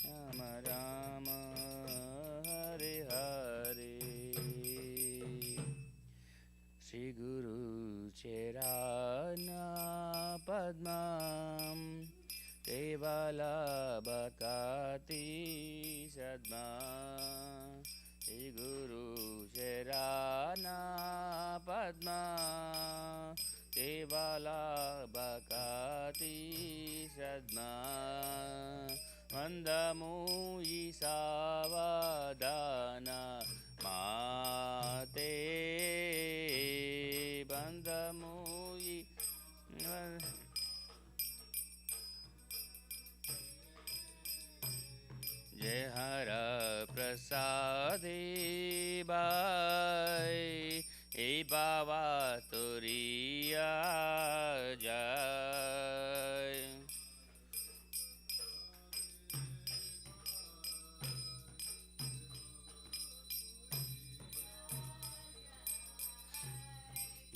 Rama Rama, Hare Hare. Shri Guru Charana Padmam Kevala Bhakati Sadma. Shri Guru Charana Padma Kevala Bhakati Sadma. Mandamuyi Savadana Mate Bandamuyi Jai Hara Prasade Bai E Baba Turiya Jai.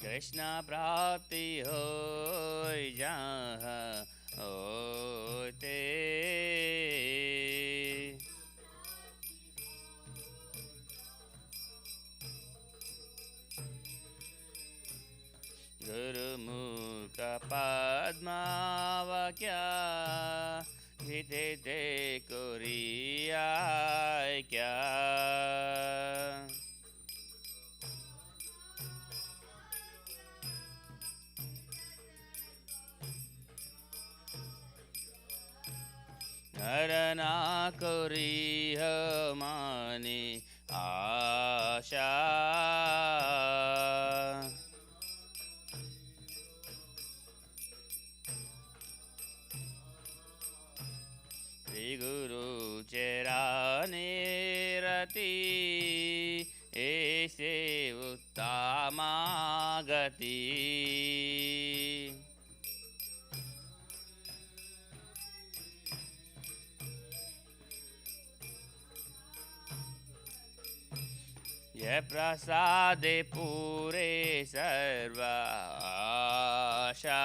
Krishna Prapti Hoy Jaha Hote Guru Mukha Padma Vakya Gite Te Koriya Kya. Narana Koriha Mani Asha Shri Guru Charane Rati Ese Uttama Gati. Jai Prasade Pure Sarva Asha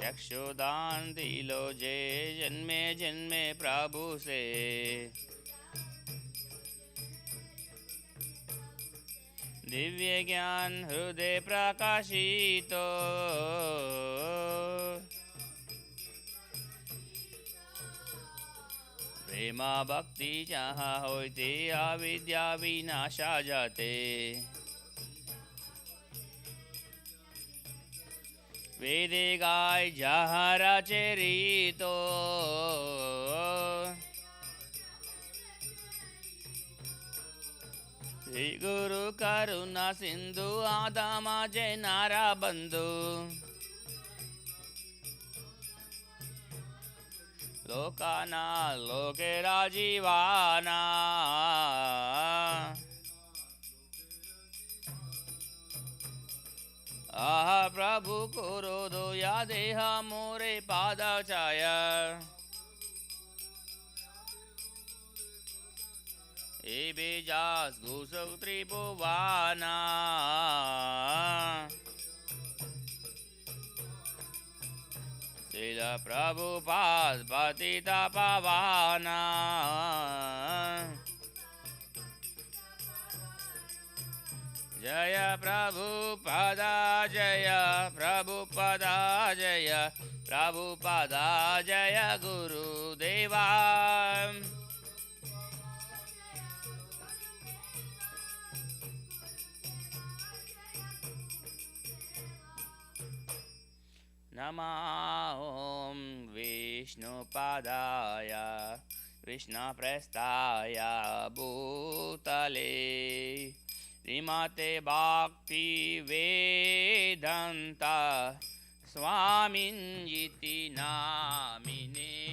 चक्षुदान दिलो जे जन्मे जन्मे प्रभु से दिव्य ज्ञान हृदय प्रकाशितो प्रेमा भक्ति जहाँ होते अविद्या विनाशा जाते वेदे गाय जहाँ रचरितो श्री गुरु करुणा सिंधु आदामा जय नारा बंधु लोकाना लोके राजीवाना आहा प्रभु करो दो या देहा मोरे पादा छाया ए बेजास घुसौ त्रिभुवाना शिला प्रभुपाद पतिता पावाना जय प्रभुपदा जय प्रभुपदा जय प्रभुपदा जय गुरुदेवा नमः ॐ विष्णुपादाय Krishna prestaya bhutale Rimate Bhakti Vedanta Swaminjiti Namine.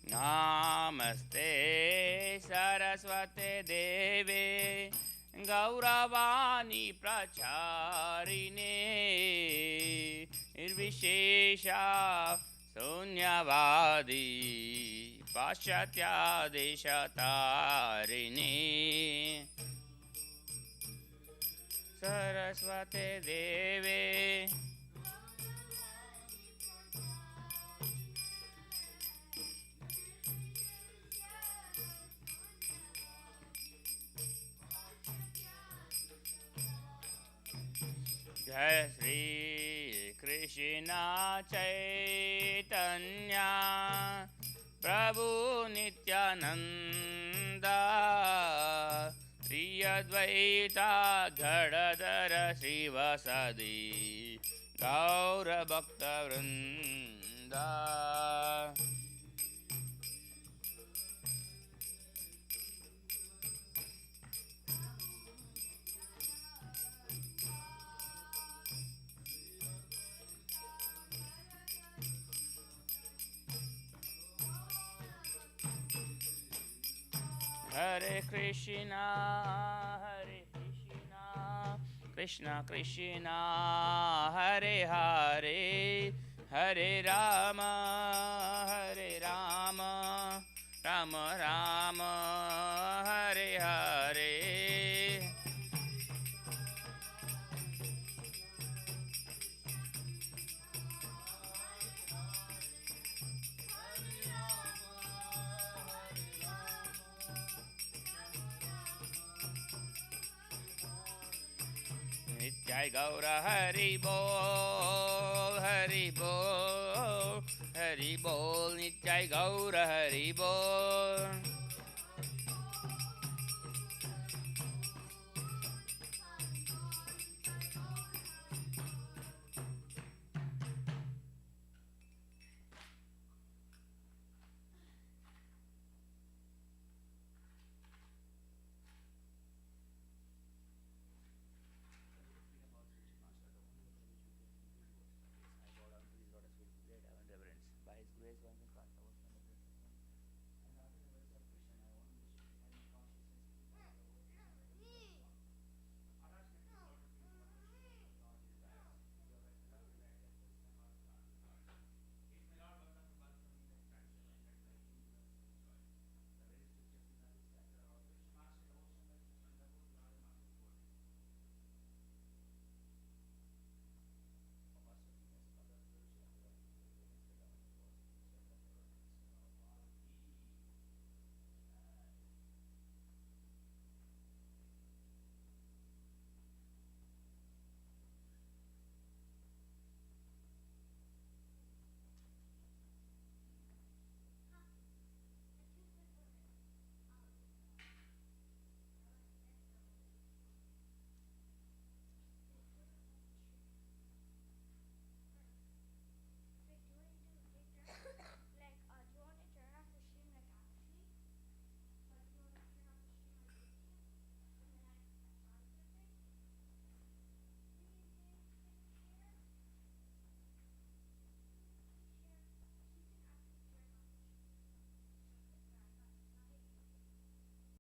Namaste Saraswate Deve Gauravani Pracharine Irvishesha Sunyavadi Paschatya Deshatarine Saraswate Deve Jai Shri Krishna Chaitanya Prabhu Nityananda Sri Advaita Gadadhara Srivasadi Gaura Bhakta Vrinda. Hare Krishna, Hare Krishna, Krishna Krishna, Hare Hare, Hare Rama, Hare Rama, Rama Rama, Hare Hare. Jai Gaura Hari Bol, Hari Bol, Hari Bol, Nityai Gaura Hari Bol.